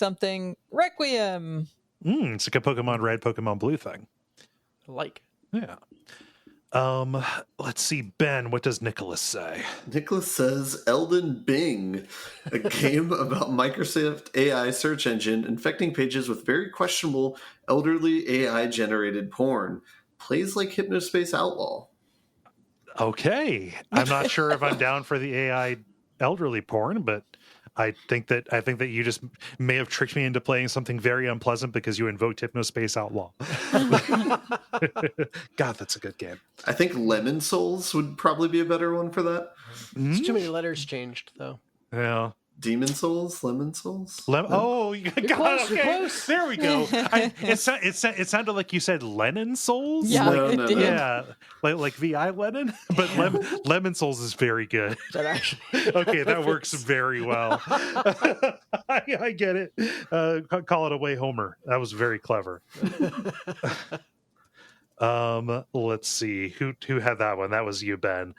Requiem. It's like a Pokemon Red, Pokemon Blue thing. Yeah. Let's see, Ben, what does Nicholas say? Nicholas says Elden Bing, a game about Microsoft AI search engine infecting pages with very questionable elderly AI generated porn. Plays like Hypnospace Outlaw. Okay. I'm not sure if I'm down for the AI elderly porn, but I think that you just may have tricked me into playing something very unpleasant because you invoked Hypnospace Outlaw. God, that's a good game. I think Lemon Souls would probably be a better one for that. It's too many letters changed, though. Yeah. Demon Souls? Lemon Souls? Oh, you got close, okay. you're close. There we go. It sounded like you said Lennon Souls. Yeah, No. Yeah, like VI Lennon, but Lemon Souls is very good. That actually Okay, that works very well. I get it. Call it away, Homer. That was very clever. Let's see who had that one. That was you, Ben.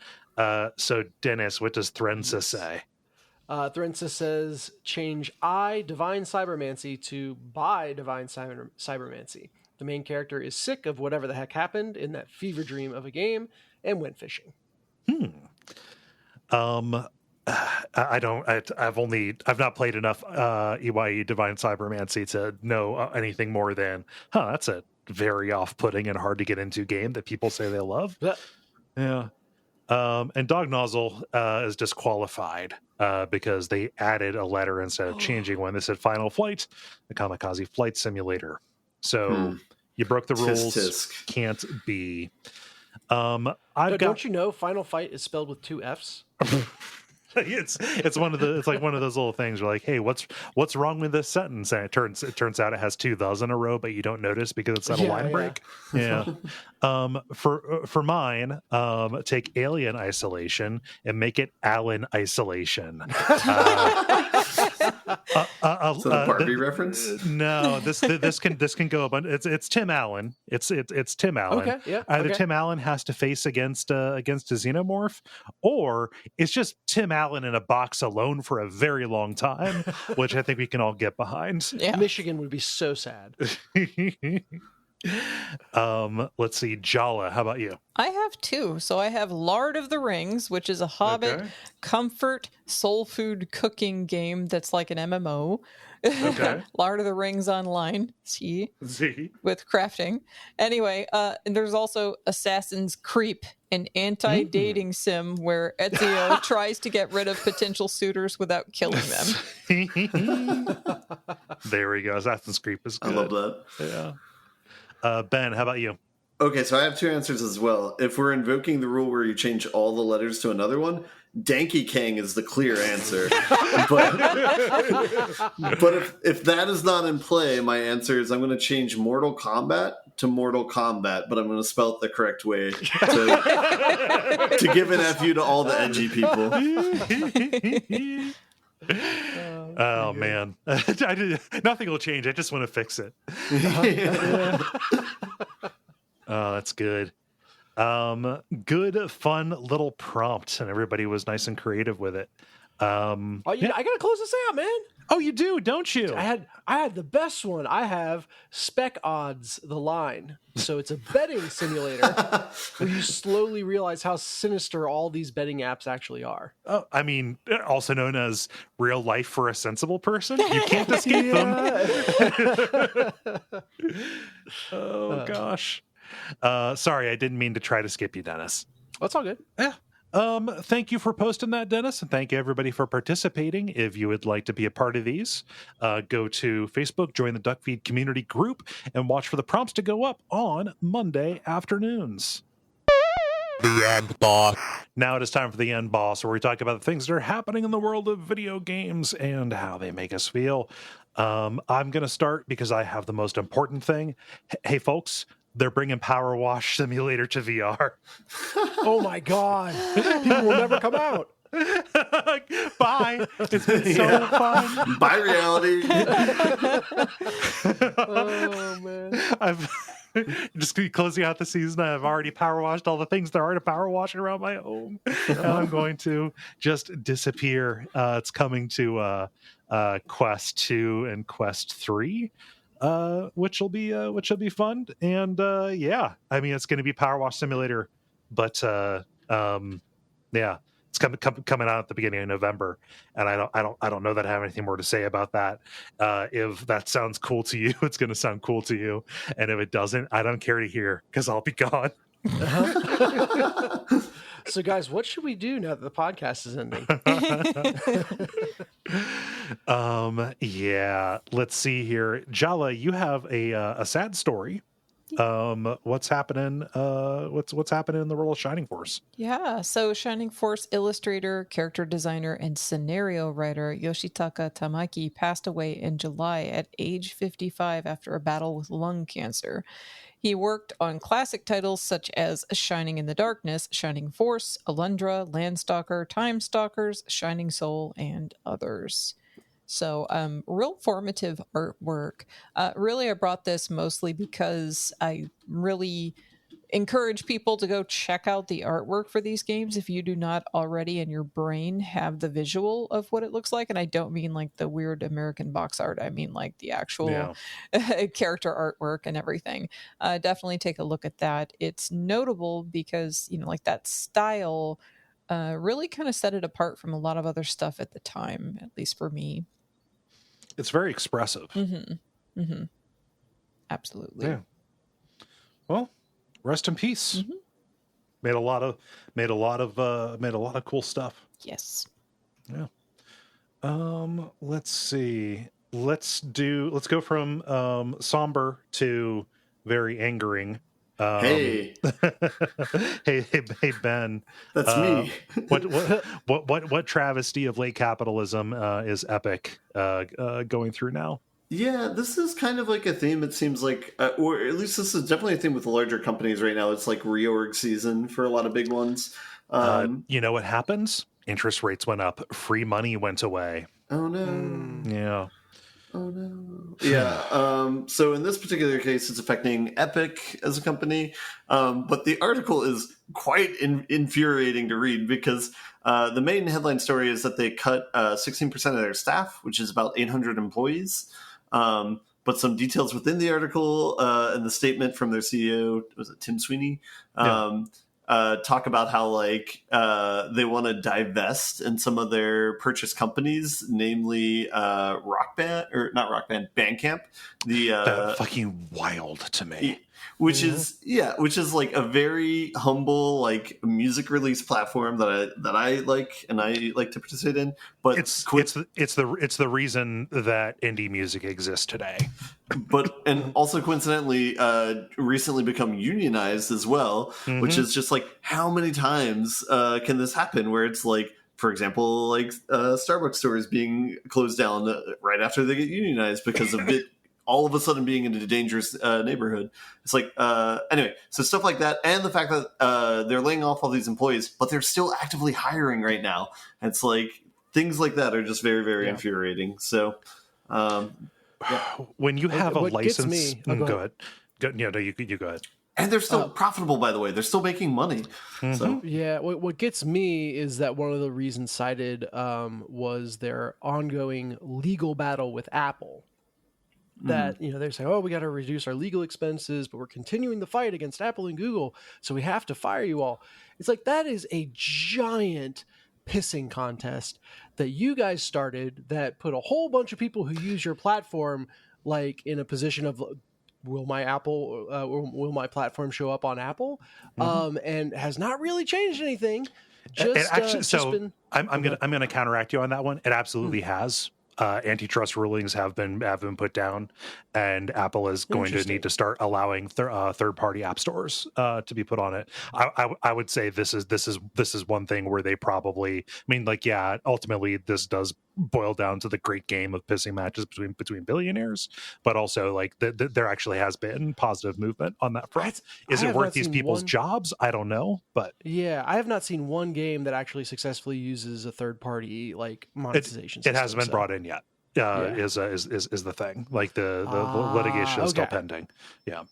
So Dennis, what does Thrensa say? Thrensa says, change I, Divine Cybermancy, to by Divine Cybermancy. The main character is sick of whatever the heck happened in that fever dream of a game and went fishing. I've not played enough EYE Divine Cybermancy to know anything more than, that's a very off-putting and hard to get into game that people say they love. Yeah. And Dog Nozzle is disqualified because they added a letter instead of changing one. They said Final Flight, the Kamikaze Flight Simulator. So you broke the rules. Tisk. Can't be. Don't you know Final Fight is spelled with 2 F's? It's like one of those little things. You're like, hey, what's wrong with this sentence? And it turns out it has 2 thes in a row, but you don't notice because it's not a line break. Yeah. For mine, take Alien Isolation and make it Allen Isolation. Is that a Barbie reference? No, this can go up. It's Tim Allen. It's Tim Allen. Okay, yeah. Either Tim Allen has to face against a xenomorph, or it's just Tim Allen in a box alone for a very long time, which I think we can all get behind. Yeah. Michigan would be so sad. Let's see, Jala, how about you? I have 2. So I have Lord of the Rings, which is a Hobbit comfort soul food cooking game that's like an MMO. Okay. Lord of the Rings Online, with crafting. Anyway, and there's also Assassin's Creep, an anti-dating sim where Ezio tries to get rid of potential suitors without killing them. There we go. Assassin's Creep is good. I love that. Yeah. Ben, how about you? Okay, so I have 2 answers as well. If we're invoking the rule where you change all the letters to another one, Danky Kang is the clear answer. but if that is not in play, my answer is I'm going to change Mortal Kombat to Mortal Kombat, but I'm going to spell it the correct way to give an FU to all the edgy people. Oh man, nothing will change. I just want to fix it. Oh, that's good. Good, fun little prompt, and everybody was nice and creative with it. I gotta close this out, man. Oh, you do, don't you? I had the best one. I have Spec Odds, the line. So it's a betting simulator where you slowly realize how sinister all these betting apps actually are. I mean, also known as real life for a sensible person. You can't escape them. Oh gosh. Sorry, I didn't mean to try to skip you, Dennis. That's all good. Yeah. Thank you for posting that, Dennis, and thank you everybody for participating. If you would like to be a part of these, go to Facebook, join the Duckfeed community group, and watch for the prompts to go up on Monday afternoons. The end boss. Now it is time for the end boss, where we talk about the things that are happening in the world of video games and how they make us feel. I'm going to start because I have the most important thing. Hey, folks. They're bringing Power Wash Simulator to VR. Oh my God. People will never come out. Bye. It's been so fun. Bye, reality. Oh, man. I've just closing out the season. I've already power washed all the things there are to power wash around my home. And I'm going to just disappear. It's coming to Quest 2 and Quest 3. Which will be fun, and yeah, I mean it's going to be Power Wash Simulator, but yeah, it's coming out at the beginning of November, and I don't know that I have anything more to say about that. If that sounds cool to you, it's going to sound cool to you, and if it doesn't, I don't care to hear because I'll be gone. So, guys, what should we do now that the podcast is ending? Yeah, let's see here. Jala, you have a sad story. What's happening? What's happening in the world of Shining Force? Yeah, so Shining Force illustrator, character designer, and scenario writer Yoshitaka Tamaki passed away in July at age 55 after a battle with lung cancer. He worked on classic titles such as Shining in the Darkness, Shining Force, Alundra, Landstalker, Time Stalkers, Shining Soul, and others. So real formative artwork. Really, I brought this mostly because I really encourage people to go check out the artwork for these games if you do not already in your brain have the visual of what it looks like. And I don't mean like the weird American box art. I mean like the actual character artwork and everything. Definitely take a look at that. It's notable because, you know, like that style really kind of set it apart from a lot of other stuff at the time, at least for me. It's very expressive. Mm-hmm. Mm-hmm. Absolutely. Yeah. Well, rest in peace. Mm-hmm. Made a lot of cool stuff. Yes. Yeah. Let's see. Let's go from somber to very angering. Hey. hey, Ben. That's me. What travesty of late capitalism is Epic going through now? Yeah, this is kind of like a theme, it seems like, or at least this is definitely a theme with the larger companies right now. It's like reorg season for a lot of big ones. You know what happens? Interest rates went up. Free money went away. Oh, no. Yeah. Oh, no. Yeah. So in this particular case, it's affecting Epic as a company. But the article is quite infuriating to read because the main headline story is that they cut 16% of their staff, which is about 800 employees. But some details within the article and the statement from their CEO, was it Tim Sweeney? Talk about how like they want to divest in some of their purchase companies, namely Bandcamp. That's fucking wild to me. Which is like a very humble like music release platform that I like and I like to participate in. But it's the reason that indie music exists today. But and also coincidentally recently become unionized as well, which is just like how many times can this happen where it's like, for example, like Starbucks stores being closed down right after they get unionized because of it all of a sudden being in a dangerous neighborhood. It's like, anyway, so stuff like that. And the fact that they're laying off all these employees, but they're still actively hiring right now. And it's like, things like that are just very, very infuriating. So, when you have a license, go ahead. You go ahead. And they're still profitable, by the way. They're still making money. So yeah, what gets me is that one of the reasons cited was their ongoing legal battle with Apple. That they're saying, oh, we got to reduce our legal expenses, but we're continuing the fight against Apple and Google, so we have to fire you all. It's like, that is a giant pissing contest that you guys started that put a whole bunch of people who use your platform like in a position of, will my platform show up on Apple? And has not really changed anything. I'm gonna counteract you on that one. It absolutely has. Antitrust rulings have been put down, and Apple is going to need to start allowing third-party app stores to be put on it. I would say this is one thing where they probably, ultimately this does boil down to the great game of pissing matches between billionaires, but also like there actually has been positive movement on that front. Is it worth these people's jobs? I don't know, but I have not seen one game that actually successfully uses a third party like monetization system. It hasn't been brought in yet. Is the thing. Like the litigation is still pending. Yeah.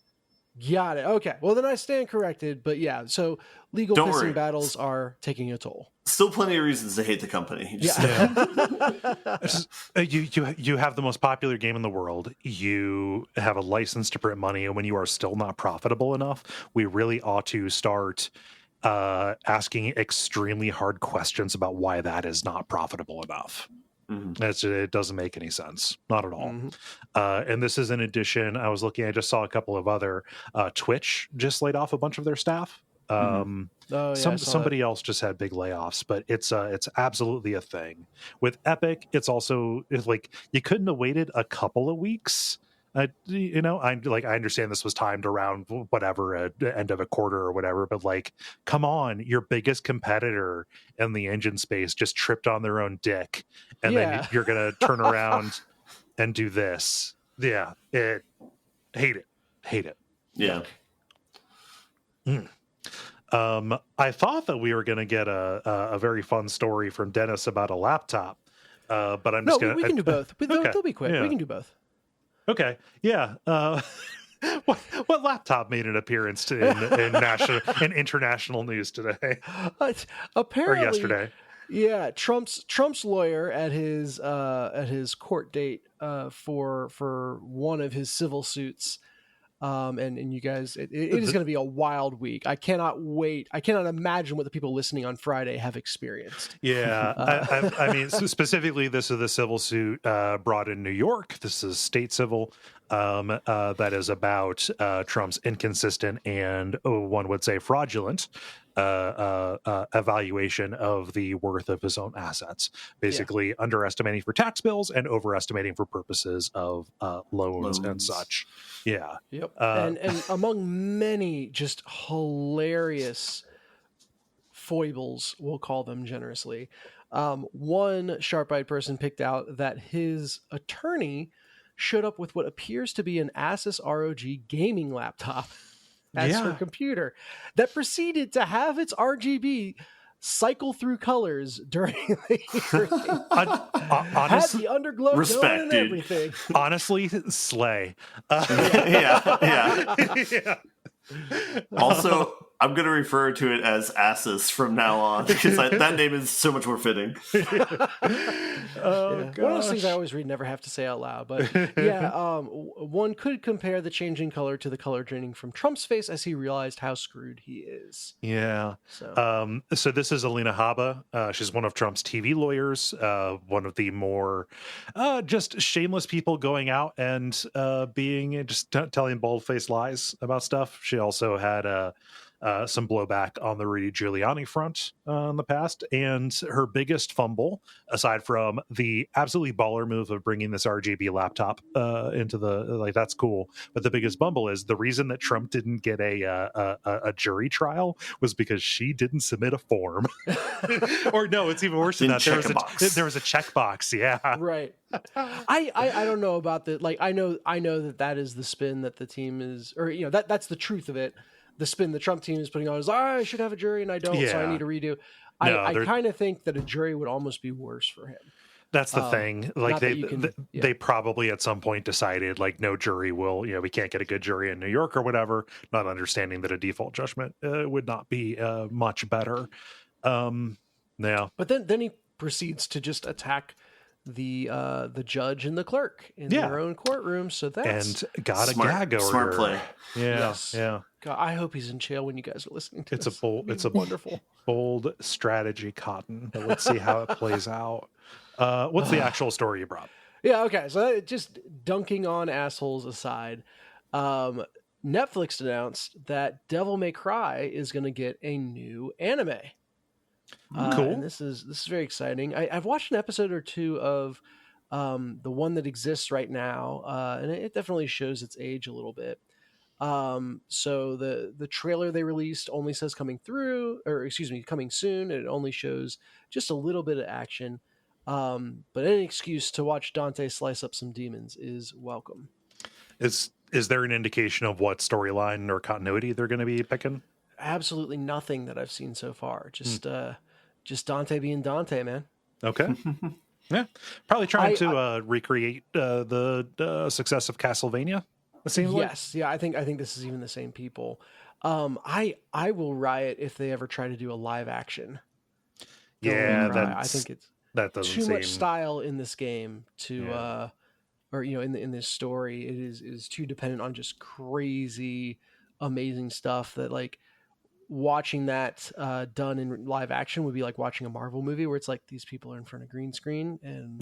Got it. Okay. Well, then I stand corrected. But yeah, so legal pissing battles are taking a toll. Still plenty of reasons to hate the company. You have the most popular game in the world. You have a license to print money, and when you are still not profitable enough, we really ought to start asking extremely hard questions about why that is not profitable enough. It doesn't make any sense, not at all. And this is in addition. I was looking. I just saw a couple of other. Twitch just laid off a bunch of their staff. Somebody else just had big layoffs, but it's absolutely a thing. With Epic, it's like you couldn't have waited a couple of weeks. I understand this was timed around whatever end of a quarter or whatever, but like, come on, your biggest competitor in the engine space just tripped on their own dick, and then you're gonna turn around and do this. Yeah, hate it. Yeah. I thought that we were going to get a very fun story from Dennis about a laptop, but I'm just going to... we can do both. They'll be quick. Yeah. We can do both. Okay. Yeah. What laptop made an appearance in international news today? Apparently, or yesterday. Yeah, Trump's lawyer at his court date for one of his civil suits. And you guys, it is going to be a wild week. I cannot wait. I cannot imagine what the people listening on Friday have experienced. Yeah. I mean, specifically, this is the civil suit brought in New York. This is state civil that is about Trump's inconsistent and one would say fraudulent evaluation of the worth of his own assets, basically underestimating for tax bills and overestimating for purposes of loans and such. Yeah. Yep. And among many just hilarious foibles, we'll call them generously, one sharp-eyed person picked out that his attorney showed up with what appears to be an Asus ROG gaming laptop as her computer that proceeded to have its RGB cycle through colors during the hearing. Had the underglow going and everything. Honestly, slay. Yeah. Also, I'm going to refer to it as Asus from now on because that name is so much more fitting. One of those things I always read, never have to say out loud. But one could compare the changing color to the color draining from Trump's face as he realized how screwed he is. Yeah. So this is Alina Habba. She's one of Trump's TV lawyers, one of the more just shameless people going out and telling bald-faced lies about stuff. She also had some blowback on the Rudy Giuliani front in the past, and her biggest fumble, aside from the absolutely baller move of bringing this RGB laptop into that's cool, but the biggest bumble is the reason that Trump didn't get a jury trial was because she didn't submit a form. Or no, it's even worse than that. There was a checkbox. Yeah, right. I don't know about that. Like I know that is the spin that the team is, or that's the truth of it. The spin the Trump team is putting on is, I should have a jury and I don't, so I need to redo. I kind of think that a jury would almost be worse for him. That's the thing. Like they yeah. probably at some point decided like no jury will, we can't get a good jury in New York or whatever, not understanding that a default judgment would not be much better. Yeah. But then he proceeds to just attack the judge and the clerk in their own courtroom. So that's got a gag order. Smart play. Yeah. Yes. Yeah. God, I hope he's in jail when you guys are listening to this. It's a wonderful bold strategy, Cotton. But let's see how it plays out. What's the actual story you brought? Yeah, okay. So just dunking on assholes aside, Netflix announced that Devil May Cry is going to get a new anime. Cool. And this is very exciting. I've watched an episode or two of the one that exists right now, and it definitely shows its age a little bit. So the trailer they released only says coming soon, and it only shows just a little bit of action. But any excuse to watch Dante slice up some demons is welcome. Is there an indication of what storyline or continuity they're going to be picking? Absolutely nothing that I've seen so far. Just Dante being Dante, man. Okay. Yeah. Probably trying to recreate the success of Castlevania. It seems like. Yes. Yeah. I think this is even the same people. I will riot if they ever try to do a live action. Yeah. I think that doesn't too seem much style in this game to, or in this story, it is too dependent on just crazy, amazing stuff that like watching that done in live action would be like watching a Marvel movie where it's like these people are in front of green screen and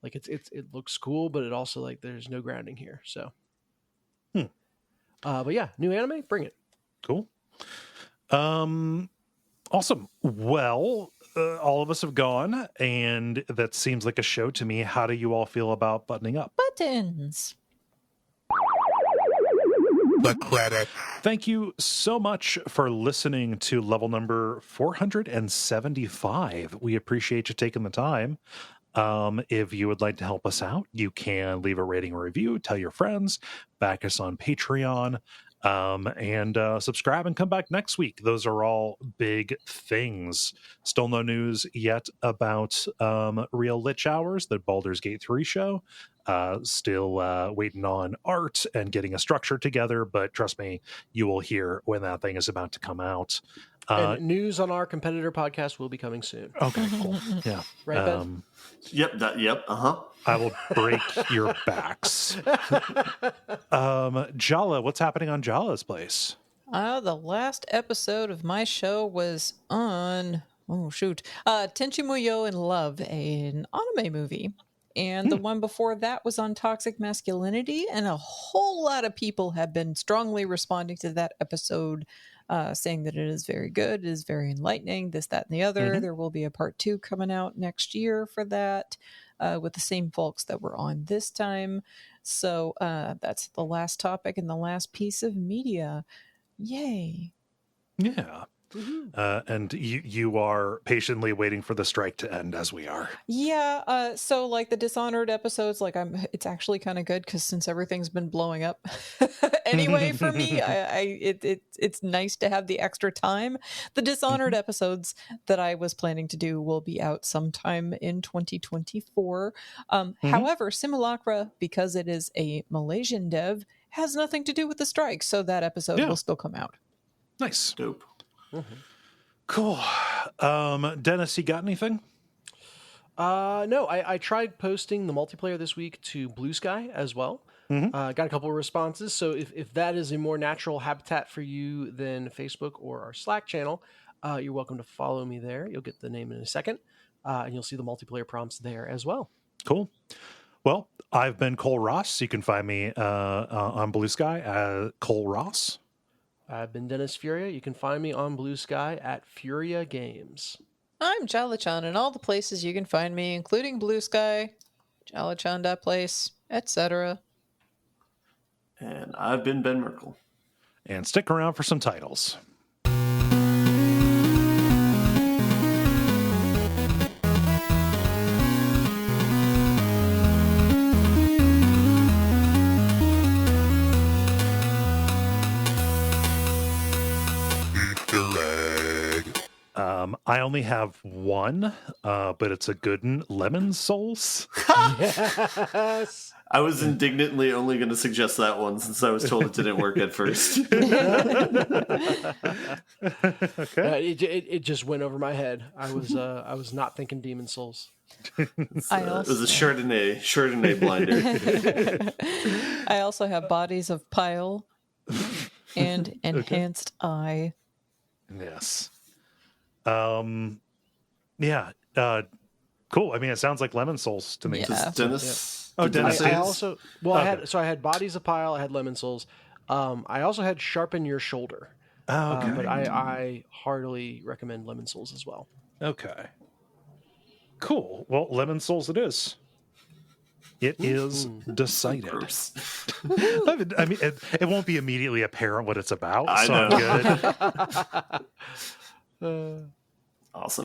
like it looks cool, but it also like there's no grounding here. So, but yeah, new anime, bring it. Cool. Awesome. Well, all of us have gone, and that seems like a show to me. How do you all feel about buttoning up? Buttons. The credit. Thank you so much for listening to level number 475. We appreciate you taking the time. If you would like to help us out, you can leave a rating or review, tell your friends, back us on Patreon, and subscribe and come back next week. Those are all big things. Still no news yet about Real Lich Hours, the Baldur's Gate 3 show. Still waiting on art and getting a structure together, but trust me, you will hear when that thing is about to come out. And news on our competitor podcast will be coming soon. Okay, cool. Yeah. Right, Ben? Yep. I will break your backs. Jala, what's happening on Jala's place? The last episode of my show was on, Tenchi Muyo in Love, an anime movie. And the one before that was on toxic masculinity. And a whole lot of people have been strongly responding to that episode, saying that it is very good, it is very enlightening, this, that, and the other. Mm-hmm. There will be a part 2 coming out next year for that, with the same folks that were on this time. So that's the last topic and the last piece of media. Yay. Yeah. Mm-hmm. And you are patiently waiting for the strike to end, as we are. Yeah. So like the Dishonored episodes, like it's actually kind of good because since everything's been blowing up anyway for me, it's nice to have the extra time. The Dishonored episodes that I was planning to do will be out sometime in 2024. However, Simulacra, because it is a Malaysian dev, has nothing to do with the strike, so that episode will still come out. Nice. Dope. Mm-hmm. Cool. Dennis, you got anything? No, I tried posting the multiplayer this week to Blue Sky as well. Mm-hmm. Got a couple of responses. So if that is a more natural habitat for you than Facebook or our Slack channel, you're welcome to follow me there. You'll get the name in a second, and you'll see the multiplayer prompts there as well. Cool. Well, I've been Cole Ross. You can find me on Blue Sky Cole Ross. I've been Dennis Furia. You can find me on Blue Sky at Furia Games. I'm Jala-chan in all the places you can find me, including Blue Sky, Jala-chan.place, etc. And I've been Ben Merkel. And stick around for some titles. I only have one, but it's a good one. Lemon Souls. Yes. I was indignantly only going to suggest that one since I was told it didn't work at first. Okay. It just went over my head. I was not thinking Demon Souls. It was a Chardonnay blinder. I also have Bodies of Pile and Enhanced Eye. Yes. Yeah. Cool. I mean, it sounds like Lemon Souls to me. Yeah. Does Dennis? Oh, Dennis. I is- also I had Bodies of Pile. I had Lemon Souls. I also had Sharpen Your Shoulder. Oh, okay. But I heartily recommend Lemon Souls as well. Okay. Cool. Well, Lemon Souls it is. It is decided. Gross. I mean, it won't be immediately apparent what it's about. I so know. I'm good. Awesome.